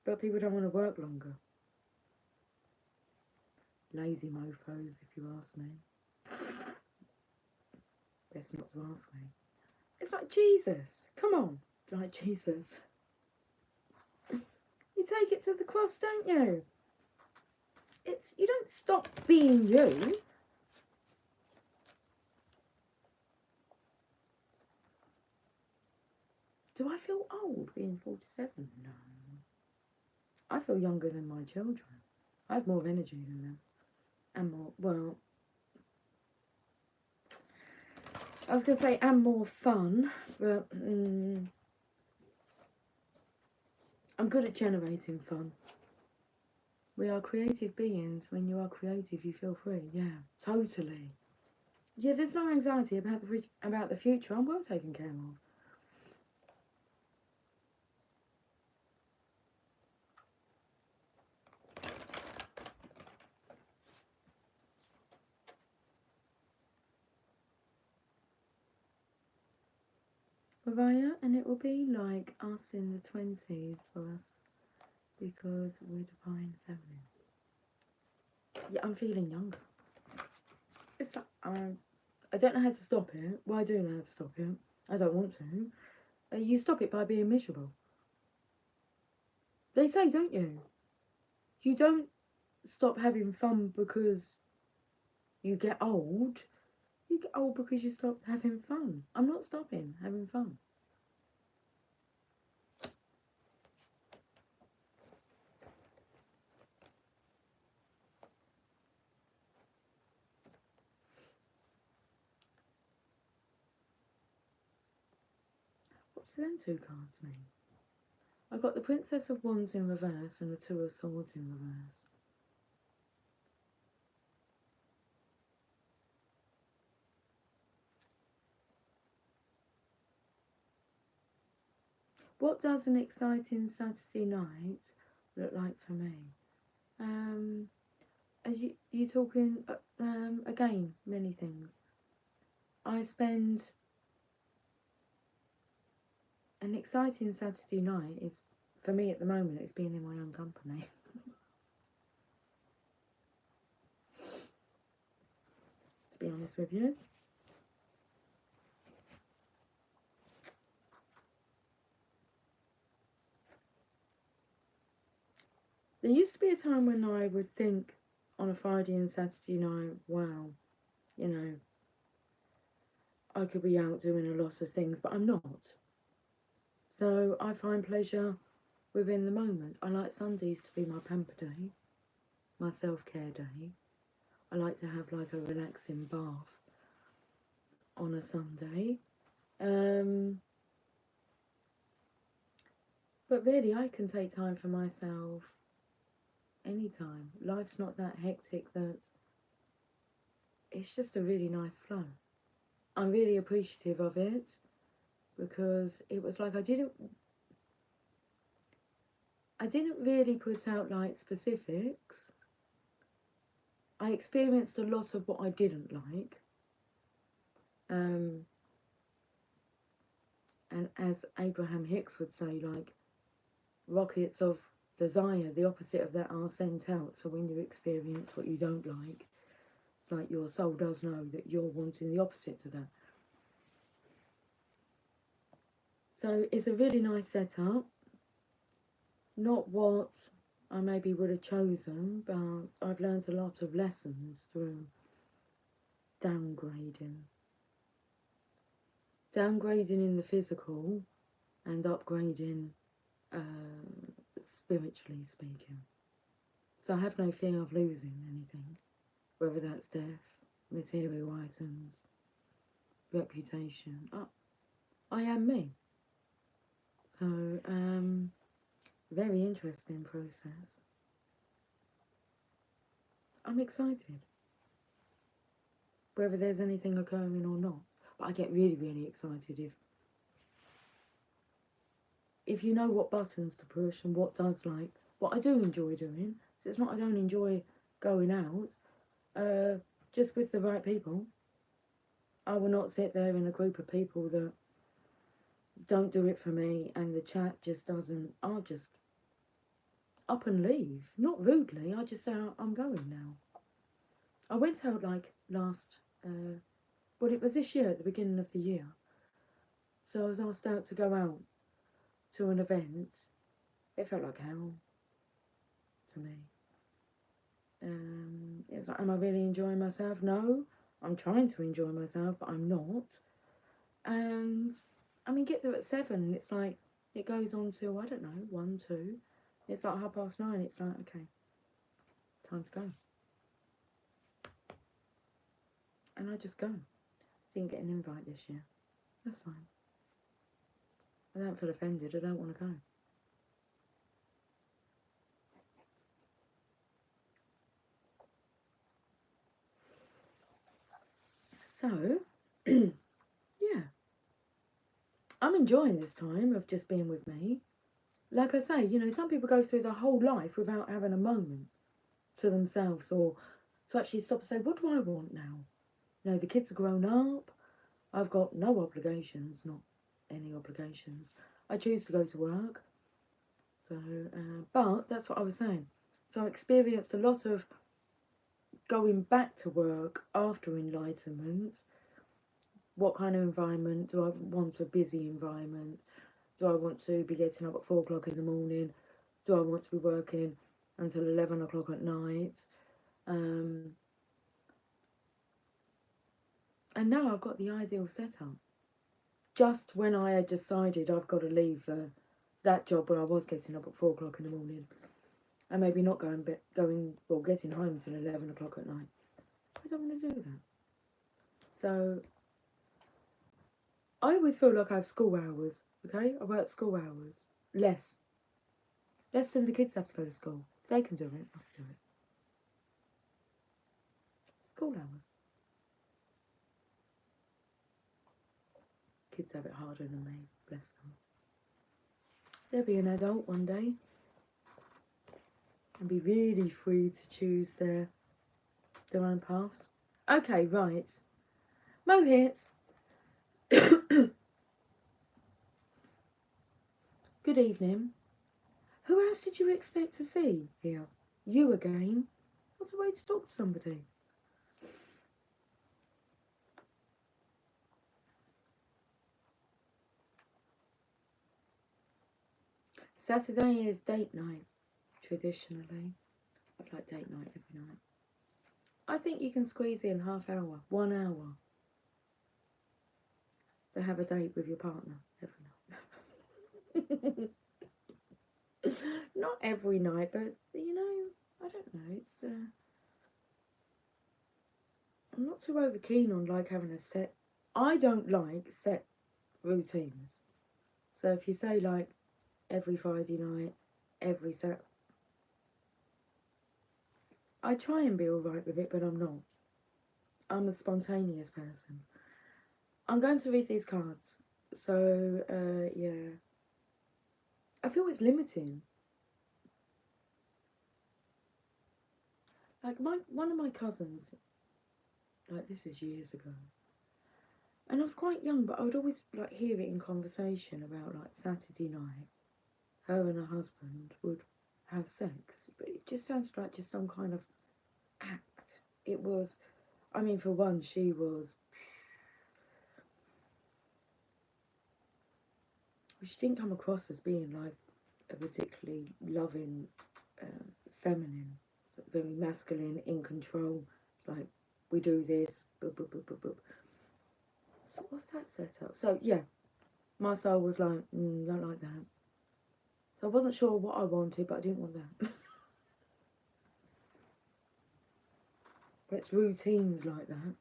But people don't want to work longer. Lazy mofos, if you ask me. Best not to ask me. It's like Jesus. Come on. Like Jesus. You take it to the cross, don't you? You don't stop being you. Do I feel old being 47? No. I feel younger than my children. I have more energy than them. And more, well, I was going to say, and more fun, but I'm good at generating fun. We are creative beings. When you are creative, you feel free. Yeah, totally. Yeah, there's no anxiety about the future. I'm well taken care of. Mariah, and it will be like us in the 20s for us because we're divine feminine. Yeah, I'm feeling younger. It's like, I don't know how to stop it. Well, I do know how to stop it. I don't want to. You stop it by being miserable. They say, don't you? You don't stop having fun because you get old. You get old because you stop having fun. I'm not stopping having fun. What do them two cards mean? I got the Princess of Wands in reverse and the Two of Swords in reverse. What does an exciting Saturday night look like for me? As you talking again, many things. I spend an exciting Saturday night is for me at the moment. It's being in my own company. To be honest with you. There used to be a time when I would think on a Friday and Saturday night, wow, you know, I could be out doing a lot of things, but I'm not. So I find pleasure within the moment. I like Sundays to be my pamper day, my self-care day. I like to have like a relaxing bath on a Sunday. But really, I can take time for myself anytime. Life's not that hectic that it's just a really nice flow. I'm really appreciative of it because it was like I didn't really put out like specifics. I experienced a lot of what I didn't like. And as Abraham Hicks would say, like, rockets of desire, the opposite of that are sent out. So when you experience what you don't like your soul does know that you're wanting the opposite to that. So it's a really nice setup. Not what I maybe would have chosen, but I've learned a lot of lessons through downgrading. Downgrading in the physical and upgrading spiritually speaking. So I have no fear of losing anything, whether that's death, material items, reputation. I am me. So, very interesting process. I'm excited, whether there's anything occurring or not. But I get really, really excited if you know what buttons to push and what does like. What I do enjoy doing, so it's not I don't enjoy going out, just with the right people. I will not sit there in a group of people that don't do it for me and the chat just doesn't. I'll just up and leave. Not rudely, I just say I'm going now. I went out like last, well, it was this year at the beginning of the year. So I was asked out to go out to an event. It felt like hell to me. It was like, am I really enjoying myself? No, I'm trying to enjoy myself, but I'm not. And I mean, get there at 7. It's like it goes on to I don't know 1, 2. It's like 9:30. It's like okay, time to go. And I just go. Didn't get an invite this year. That's fine. I don't feel offended. I don't want to go. So, yeah, I'm enjoying this time of just being with me. Like I say, some people go through their whole life without having a moment to themselves or to actually stop and say, what do I want now? The kids are grown up. I've got no obligations, not any obligations. I choose to go to work. So, but that's what I was saying. So I experienced a lot of going back to work after enlightenment. What kind of environment do I want? A busy environment? Do I want to be getting up at 4 o'clock in the morning? Do I want to be working until 11 o'clock at night? And now I've got the ideal setup. Just when I had decided I've got to leave that job where I was getting up at 4 o'clock in the morning and maybe not getting home till 11 o'clock at night. I don't want to do that. So I always feel like I have school hours, okay? I work school hours. Less than the kids have to go to school. If they can do it, I can do it. School hours. Kids have it harder than me, bless them. They'll be an adult one day and be really free to choose their own paths. Okay, right. Mohit. Good evening. Who else did you expect to see here? You again? What's a way to talk to somebody? Saturday is date night. traditionally. I'd like date night every night. I think you can squeeze in half hour, 1 hour to have a date with your partner every night. Not every night, but you know, I don't know. It's I'm not too over keen on like having a set. I don't like set routines. So if you say like every Friday night, every Saturday, I try and be alright with it, but I'm not. I'm a spontaneous person. I'm going to read these cards. So, yeah. I feel it's limiting. Like one of my cousins, like this is years ago, and I was quite young, but I would always like hear it in conversation about like Saturday night, her and her husband would have sex, but it just sounded like just some kind of act. It was, I mean, for one, she didn't come across as being like a particularly loving, feminine, very masculine, in control. Like we do this, boop, boop, boop, boop, boop. So what's that set up? So yeah, my soul was like, don't like that. So I wasn't sure what I wanted, but I didn't want that. But it's routines like that.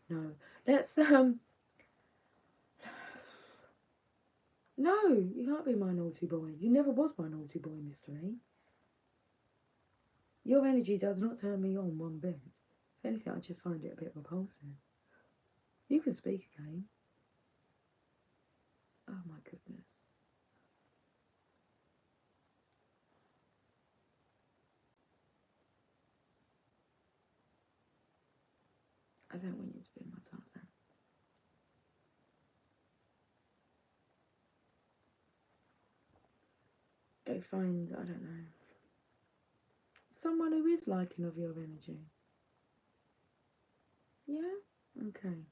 No, let's No, you can't be my naughty boy. You never was my naughty boy, Mystery. Your energy does not turn me on one bit. If anything, I just find it a bit repulsive. You can speak again. Oh my goodness. I don't want you to be my Tarzan. Go find, I don't know, someone who is liking of your energy. Yeah? Okay.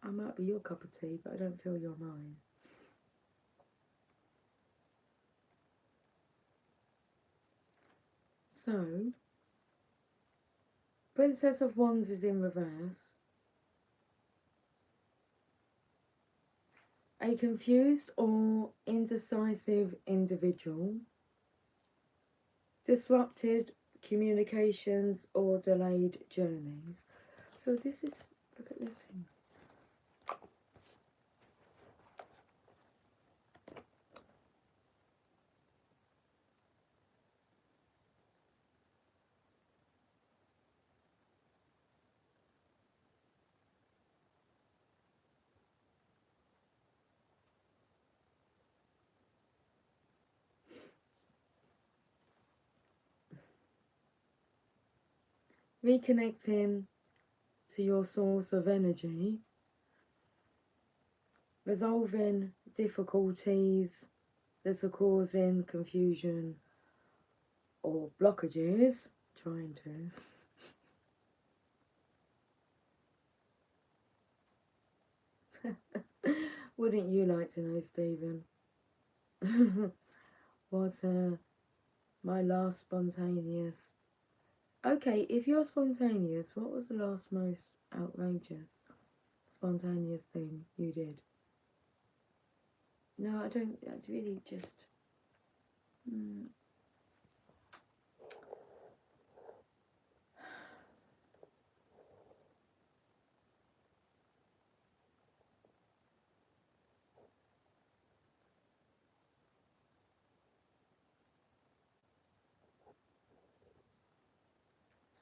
I might be your cup of tea, but I don't feel you're mine. So, Princess of Wands is in reverse. A confused or indecisive individual. Disrupted communications or delayed journeys. So this is, look at this thing. Reconnecting to your source of energy. Resolving difficulties that are causing confusion or blockages. Trying to. Wouldn't you like to know, Stephen? What my last spontaneous. Okay, if you're spontaneous, what was the last most outrageous spontaneous thing you did? No, I don't. I really just.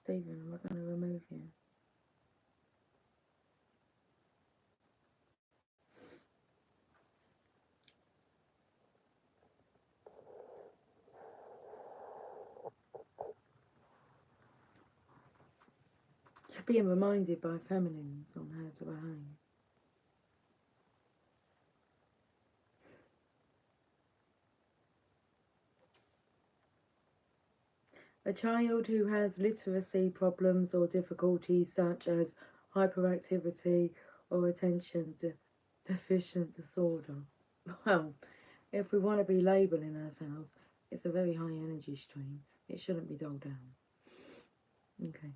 Stephen, am I going to remove you? You're being reminded by feminines on how to behave. A child who has literacy problems or difficulties such as hyperactivity or attention deficient disorder. Well, if we want to be labelling ourselves, it's a very high energy stream. It shouldn't be dulled down. Okay.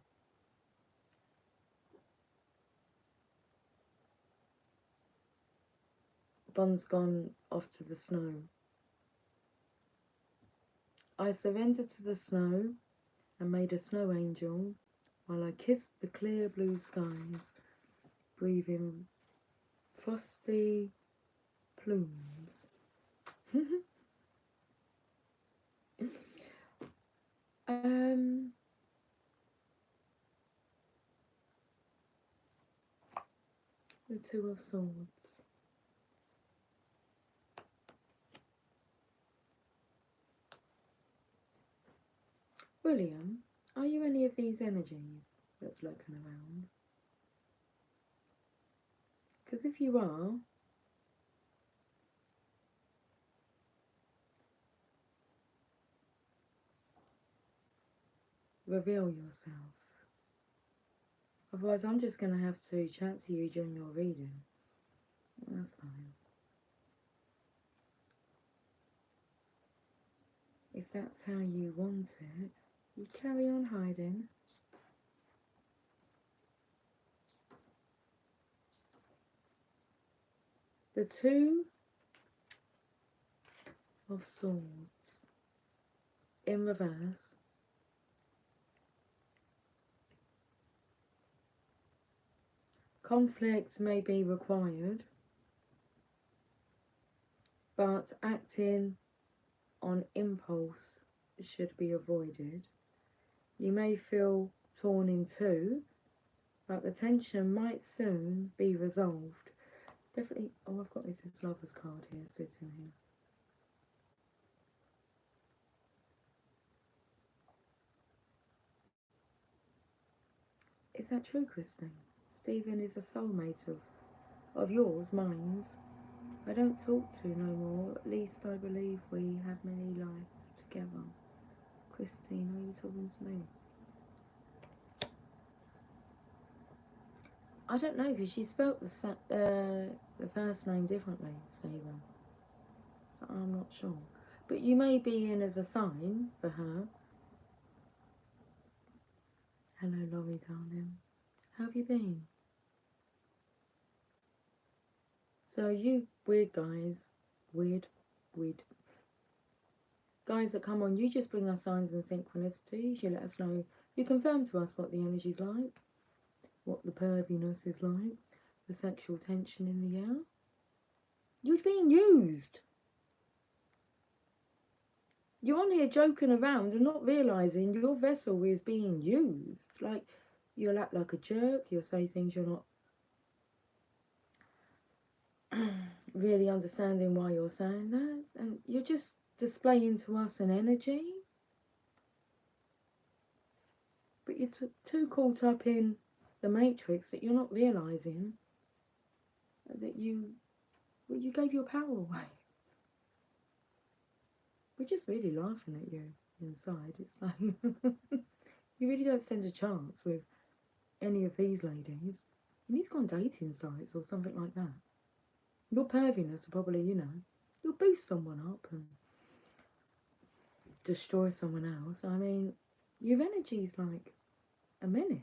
Bond's gone off to the snow. I surrendered to the snow and made a snow angel while I kissed the clear blue skies, breathing frosty plumes. The Two of Swords. William, are you any of these energies that's lurking around? Because if you are, reveal yourself. Otherwise, I'm just going to have to chat to you during your reading. That's fine. If that's how you want it, you carry on hiding. The Two of Swords in reverse. Conflict may be required, but acting on impulse should be avoided. You may feel torn in two, but the tension might soon be resolved. It's definitely, oh, I've got this Lover's card here, sitting here. Is that true, Christine? Stephen is a soulmate of yours, mine's. I don't talk to no more, at least I believe we have many lives together. Christine, are you talking to me? I don't know, because she spelt the first name differently, Stephen. So I'm not sure. But you may be in as a sign for her. Hello, Laurie, darling. How have you been? So you weird guys, weird guys that come on, you just bring us signs and synchronicities. You let us know. You confirm to us what the energy's like, what the perviness is like, the sexual tension in the air. You're being used. You're on here joking around and not realising your vessel is being used. Like, you'll act like a jerk, you'll say things you're not really understanding why you're saying that, and you're just displaying to us an energy. But you're too caught up in the matrix that you're not realising that you gave your power away. We're just really laughing at you inside. It's like you really don't stand a chance with any of these ladies. You need to go on dating sites or something like that. Your perviness will probably, you know, you'll boost someone up and destroy someone else. I mean, your energy's like a menace.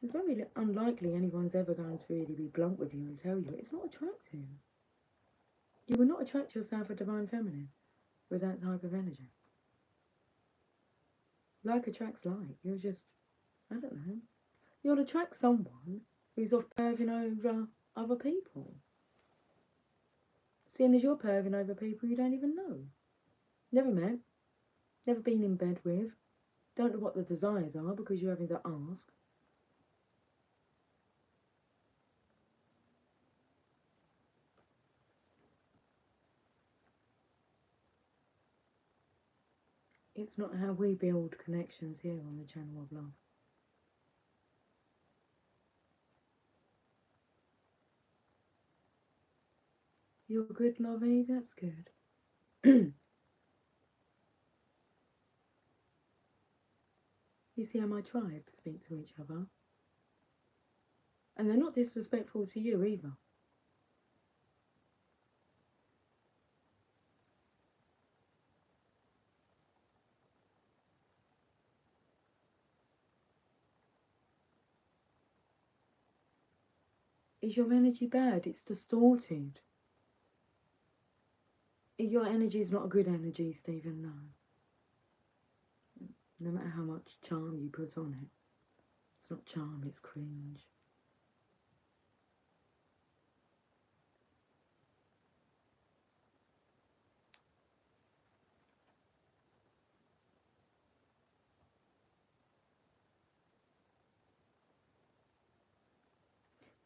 It's very unlikely anyone's ever going to really be blunt with you and tell you it's not attractive. You will not attract yourself a divine feminine with that type of energy. Like attracts like. You're just, I don't know. You'll attract someone who's off perving over other people. Seeing as you're perving over people you don't even know. Never met. Never been in bed with. Don't know what the desires are because you're having to ask. It's not how we build connections here on the Channel of Love. You're good, Lovey? That's good. You see how my tribe speak to each other? And they're not disrespectful to you either. Is your energy bad? It's distorted. Your energy is not a good energy, Stephen, no. No matter how much charm you put on it. It's not charm, it's cringe.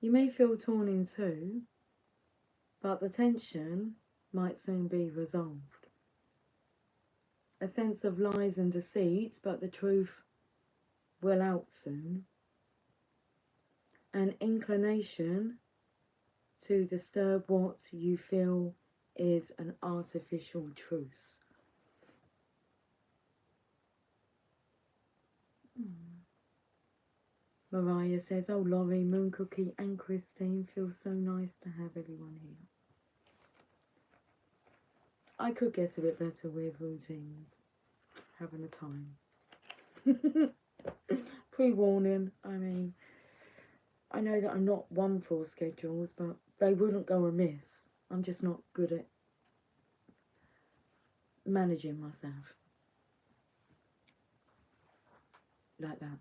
You may feel torn in two, but the tension might soon be resolved. A sense of lies and deceit, but the truth will out soon. An inclination to disturb what you feel is an artificial truce. Mariah says, oh, Laurie, Moon Cookie and Christine, feels so nice to have everyone here. I could get a bit better with routines. Having a time. Pre-warning, I mean, I know that I'm not one for schedules, but they wouldn't go amiss. I'm just not good at managing myself. Like that.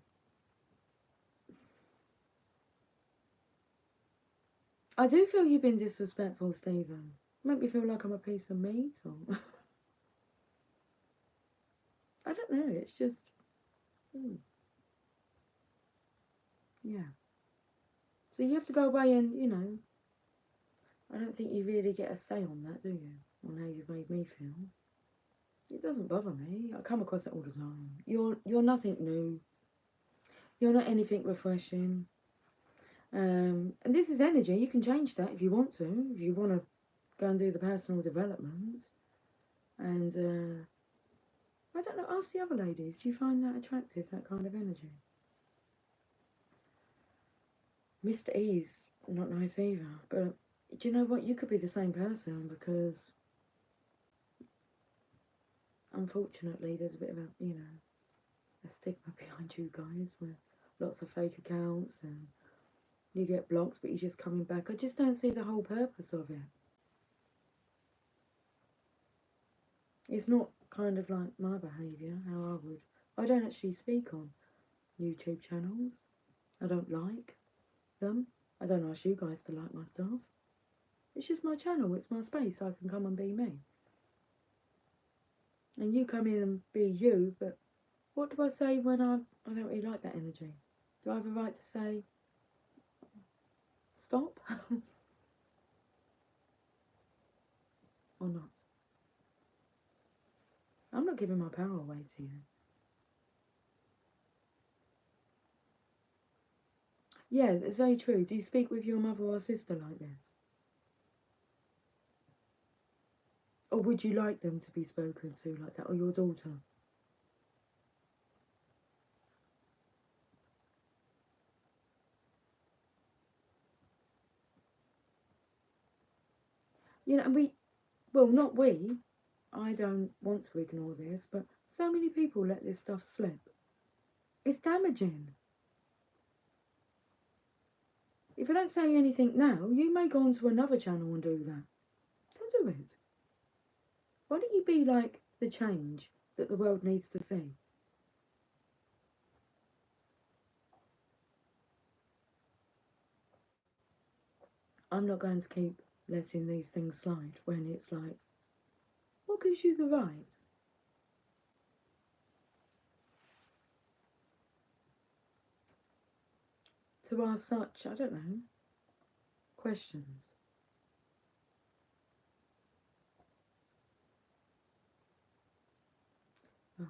I do feel you've been disrespectful, Stephen. Make me feel like I'm a piece of meat, or... I don't know, it's just... Yeah. So you have to go away and, you know... I don't think you really get a say on that, do you? On how you've made me feel. It doesn't bother me. I come across it all the time. You're nothing new. You're not anything refreshing. And this is energy. You can change that if you want to. If you want to go and do the personal development. And, I don't know, ask the other ladies. Do you find that attractive, that kind of energy? Mr. E's not nice either. But do you know what? You could be the same person because, unfortunately, there's a bit of a, you know, a stigma behind you guys with lots of fake accounts and you get blocked but you're just coming back. I just don't see the whole purpose of it. It's not kind of like my behaviour, how I don't actually speak on YouTube channels. I don't like them. I don't ask you guys to like my stuff. It's just my channel, it's my space, I can come and be me. And you come in and be you, but what do I say when I don't really like that energy? Do I have a right to say, stop? Or not? I'm not giving my power away to you. Yeah, it's very true. Do you speak with your mother or sister like this? Or would you like them to be spoken to like that, or your daughter? You know, and not we, I don't want to ignore this, but so many people let this stuff slip. It's damaging. If I don't say anything now, you may go onto another channel and do that. Don't do it. Why don't you be like the change that the world needs to see? I'm not going to keep letting these things slide when it's like, what gives you the right? To ask such, I don't know, questions. Right.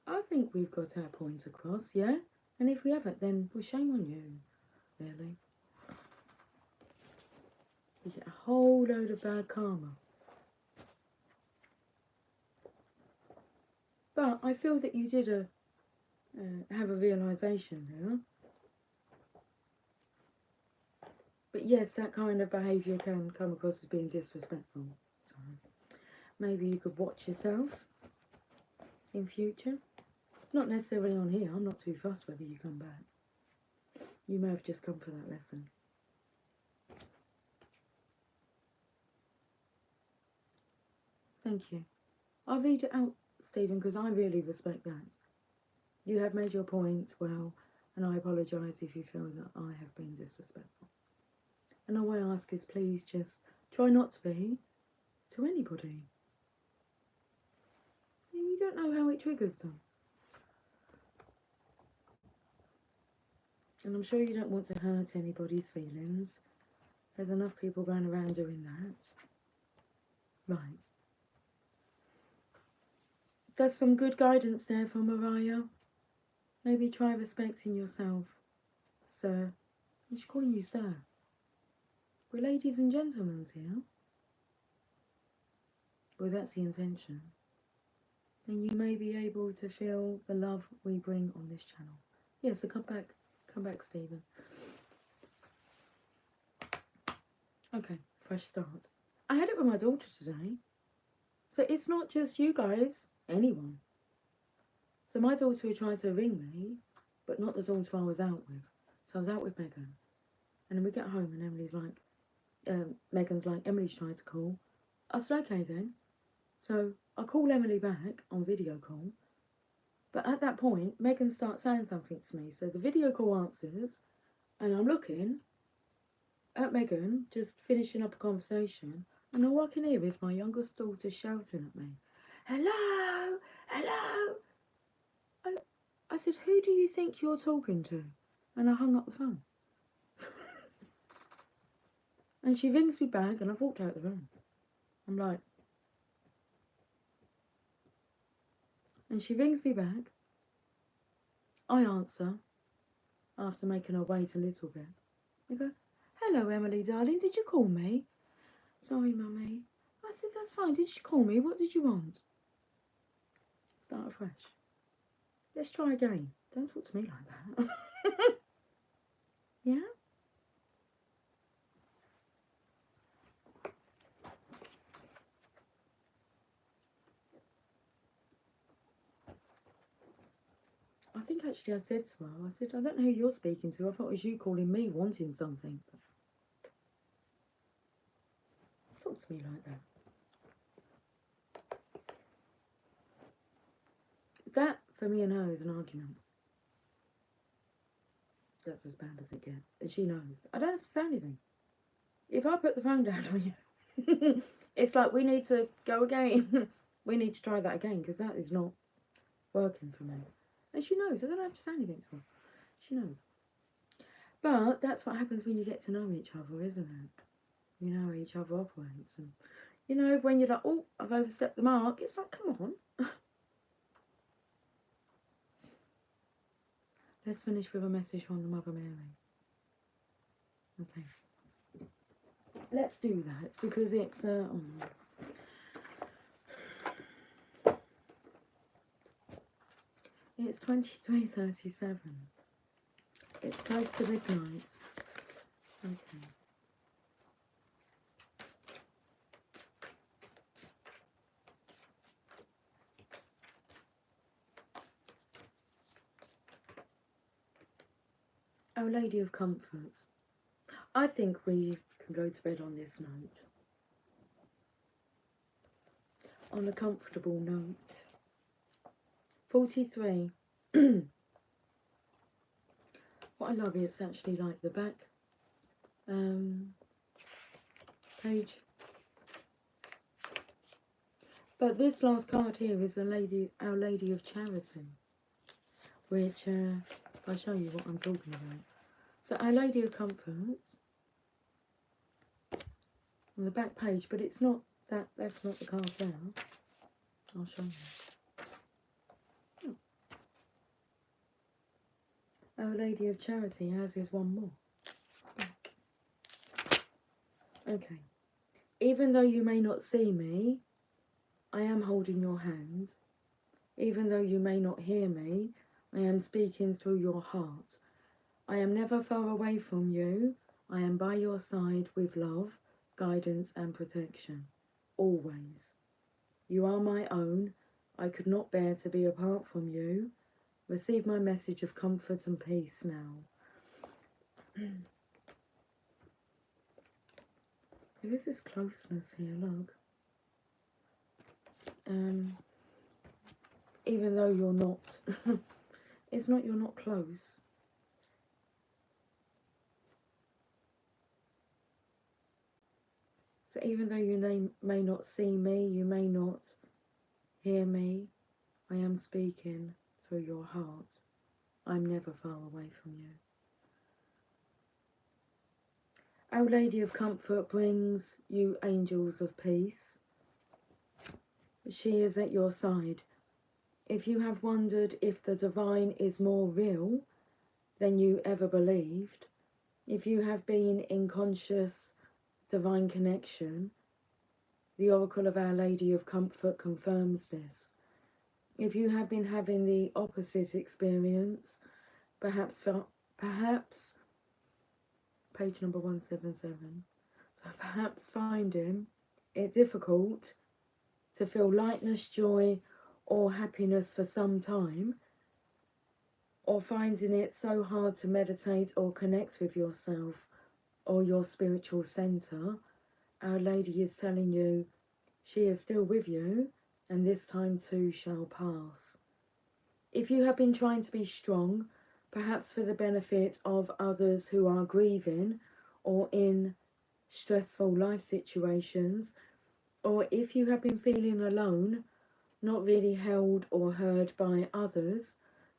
I think we've got our point across, yeah? And if we haven't, then well, shame on you, really. You get a whole load of bad karma. But I feel that you did have a realisation there. But yes, that kind of behaviour can come across as being disrespectful. So maybe you could watch yourself in future. Not necessarily on here. I'm not too fussed whether you come back. You may have just come for that lesson. Thank you. I'll read it out, Stephen, because I really respect that. You have made your point well, and I apologise if you feel that I have been disrespectful. And all I ask is please just try not to be to anybody. You don't know how it triggers them. And I'm sure you don't want to hurt anybody's feelings. There's enough people going around doing that. Right. There's some good guidance there from Mariah. Maybe try respecting yourself, sir. I should call you sir. We're ladies and gentlemen here. Well, that's the intention. And you may be able to feel the love we bring on this channel. Yeah, so come back, Stephen. Okay, fresh start. I had it with my daughter today. So it's not just you guys, anyone. So my daughter had tried to ring me, but not the daughter I was out with. So I was out with Megan. And then we get home and Emily's like, Megan's like, Emily's tried to call. I said, okay then. So I call Emily back on video call. But at that point, Megan starts saying something to me. So the video call answers, and I'm looking at Megan, just finishing up a conversation, and all I can hear is my youngest daughter shouting at me, hello, hello. I said, who do you think you're talking to? And I hung up the phone. And she rings me back, and I've walked out the room. I'm like, and she rings me back. I answer, after making her wait a little bit. I go, hello, Emily, darling, did you call me? Sorry, Mummy. I said, that's fine. Did you call me? What did you want? Start afresh. Let's try again. Don't talk to me like that. Yeah? I think actually I said to her, I said, I don't know who you're speaking to. I thought it was you calling me wanting something. Talk to me like that. That, for me and her, is an argument. That's as bad as it gets. And she knows. I don't have to say anything. If I put the phone down on you, it's like, we need to go again. We need to try that again, because that is not working for me. And she knows. I don't have to say anything to her. She knows. But that's what happens when you get to know each other, isn't it? You know how each other operates. And, you know, when you're like, oh, I've overstepped the mark, it's like, come on. Let's finish with a message from the Mother Mary. Okay. Let's do that, because it's, it's 23:37. It's close to midnight. Okay. Our Lady of Comfort. I think we can go to bed on this note. On a comfortable note. 43. What I love is actually like the back page. But this last card here is Our Lady of Charity, which I'll show you what I'm talking about. So Our Lady of Comfort on the back page, but it's not that. That's not the card there. I'll show you. Oh. Our Lady of Charity, as is one more. Back. Okay. Even though you may not see me, I am holding your hand. Even though you may not hear me, I am speaking through your heart. I am never far away from you. I am by your side with love, guidance and protection, always. You are my own. I could not bear to be apart from you. Receive my message of comfort and peace now. There is this closeness here, look. Even though you're not, it's not you're not close. So even though you may not see me, you may not hear me, I am speaking through your heart. I'm never far away from you. Our Lady of Comfort brings you angels of peace. She is at your side. If you have wondered if the divine is more real than you ever believed, if you have been in conscious divine connection, the Oracle of Our Lady of Comfort confirms this. If you have been having the opposite experience, perhaps page number 177, so perhaps finding it difficult to feel lightness, joy or happiness for some time, or finding it so hard to meditate or connect with yourself or your spiritual centre, Our Lady is telling you she is still with you, and this time too shall pass. If you have been trying to be strong, perhaps for the benefit of others who are grieving or in stressful life situations, or if you have been feeling alone, not really held or heard by others,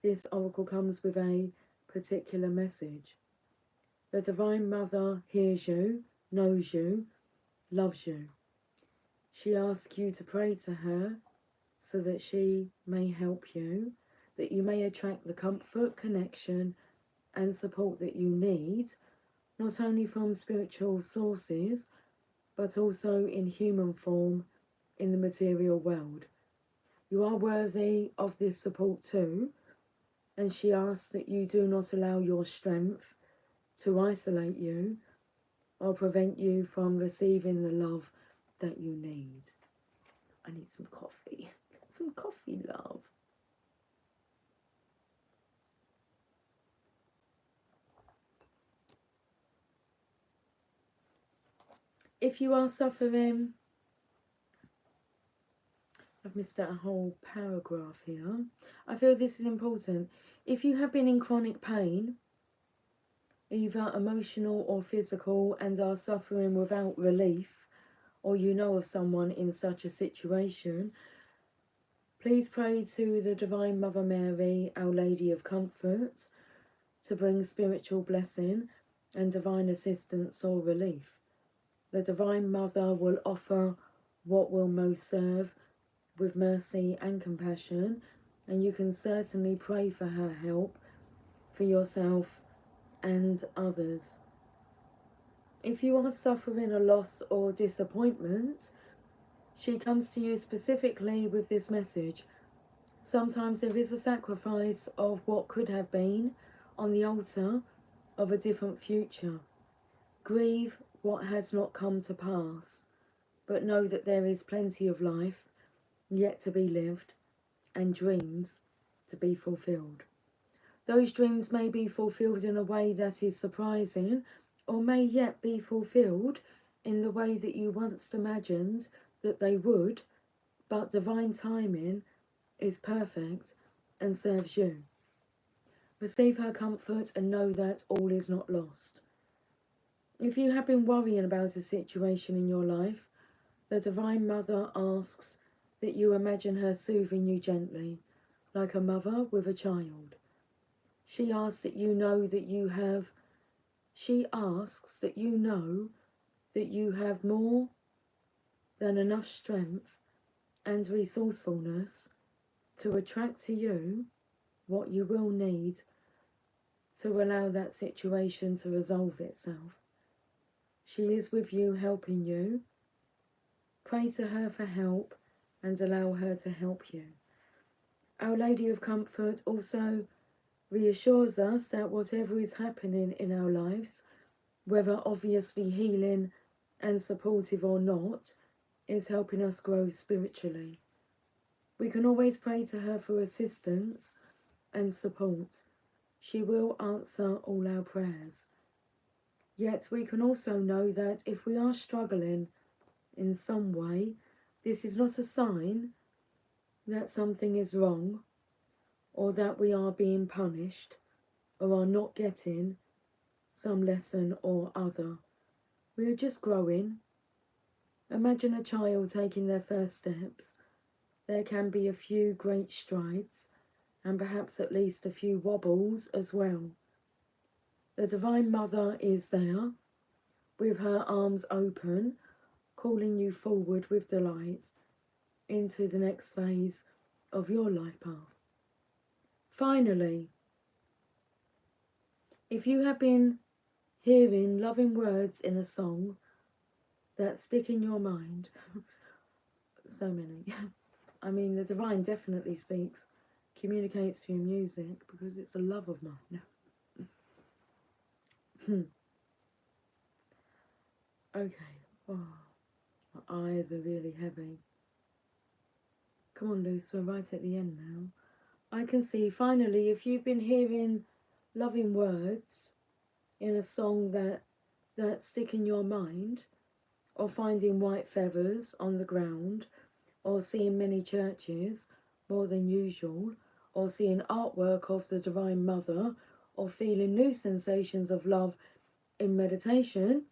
this oracle comes with a particular message. The Divine Mother hears you, knows you, loves you. She asks you to pray to her so that she may help you, that you may attract the comfort, connection and support that you need, not only from spiritual sources, but also in human form in the material world. You are worthy of this support too, and she asks that you do not allow your strength to isolate you or prevent you from receiving the love that you need. I need some coffee. Some coffee, love. If you are suffering, I've missed out a whole paragraph here. I feel this is important. If you have been in chronic pain, either emotional or physical, and are suffering without relief, or you know of someone in such a situation, please pray to the Divine Mother Mary, Our Lady of Comfort, to bring spiritual blessing and divine assistance or relief. The Divine Mother will offer what will most serve with mercy and compassion, and you can certainly pray for her help for yourself and others. If you are suffering a loss or disappointment, she comes to you specifically with this message. Sometimes there is a sacrifice of what could have been on the altar of a different future. Grieve what has not come to pass, but know that there is plenty of life yet to be lived and dreams to be fulfilled. Those dreams may be fulfilled in a way that is surprising, or may yet be fulfilled in the way that you once imagined that they would, but divine timing is perfect and serves you. Receive her comfort and know that all is not lost. If you have been worrying about a situation in your life, the Divine Mother asks that you imagine her soothing you gently, like a mother with a child. She asks that you know that you have more than enough strength and resourcefulness to attract to you what you will need to allow that situation to resolve itself. She is with you, helping you. Pray to her for help and allow her to help you. Our Lady of Comfort also reassures us that whatever is happening in our lives, whether obviously healing and supportive or not, is helping us grow spiritually. We can always pray to her for assistance and support. She will answer all our prayers. Yet we can also know that if we are struggling in some way, this is not a sign that something is wrong or that we are being punished or are not getting some lesson or other. We are just growing. Imagine a child taking their first steps. There can be a few great strides and perhaps at least a few wobbles as well. The Divine Mother is there with her arms open, calling you forward with delight into the next phase of your life path. Finally, if you have been hearing loving words in a song that stick in your mind, so many. I mean, the divine definitely speaks, communicates through music because it's a love of mine. Okay. Oh, my eyes are really heavy. Come on, Luce, we're right at the end now. I can see, finally, if you've been hearing loving words in a song that stick in your mind, or finding white feathers on the ground, or seeing many churches more than usual, or seeing artwork of the Divine Mother, or feeling new sensations of love in meditation,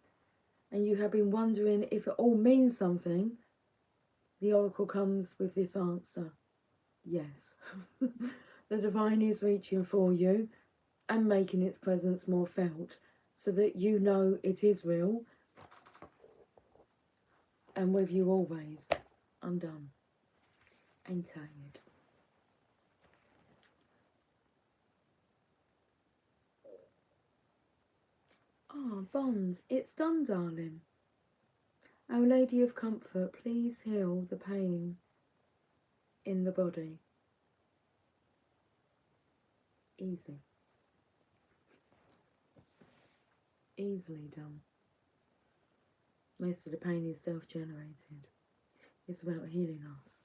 and you have been wondering if it all means something, the Oracle comes with this answer. Yes. The Divine is reaching for you and making its presence more felt so that you know it is real and with you always. I'm done. I'm tired. Ah, Bond, it's done, darling. Our Lady of Comfort, please heal the pain in the body. Easy. Easily done. Most of the pain is self-generated. It's about healing us.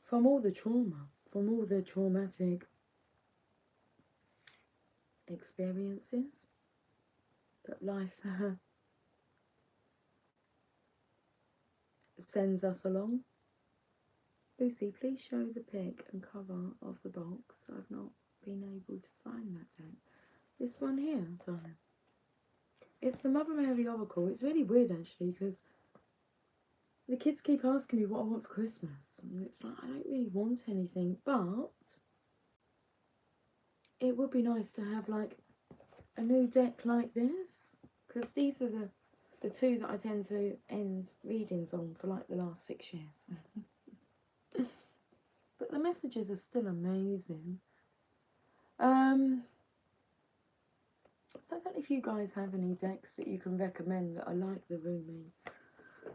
From all the trauma, from all the traumatic experiences that life sends us along. Lucy, please show the pic and cover of the box. I've not been able to find that deck. This one here, darling. It's the Mother Mary Oracle. It's really weird actually because the kids keep asking me what I want for Christmas. And it's like, I don't really want anything, but it would be nice to have like a new deck like this, because these are the two that I tend to end readings on for like the last 6 years. But the messages are still amazing. So I don't know if you guys have any decks that you can recommend that are like the Rumi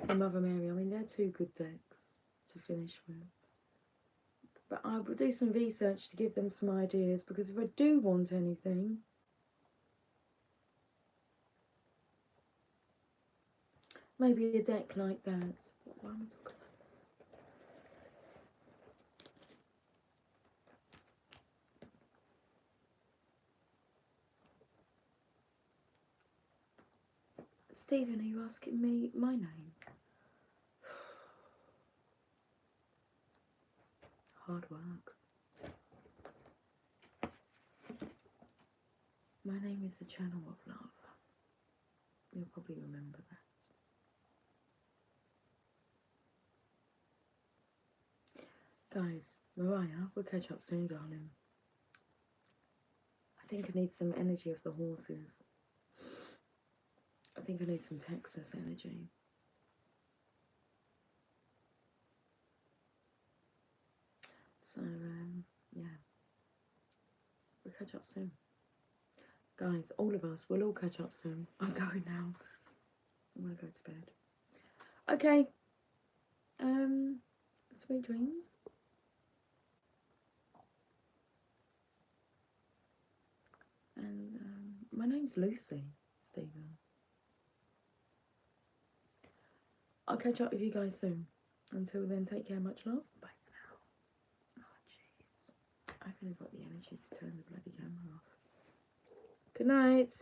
and Mother Mary. I mean, they're two good decks to finish with. But I will do some research to give them some ideas, because if I do want anything, maybe a deck like that. Why am I talking? Stephen, are you asking me my name? Hard work. My name is the Channel of Love. You'll probably remember that. Guys, Mariah, we'll catch up soon, darling. I think I need some energy of the horses. I think I need some Texas energy. So, yeah. We'll catch up soon. Guys, all of us, we'll all catch up soon. I'm going now. I'm going to go to bed. Okay. Sweet dreams. My name's Lucy, Stephen. I'll catch up with you guys soon. Until then, take care, much love. Bye for now. Oh, jeez. I haven't got the energy to turn the bloody camera off. Good night.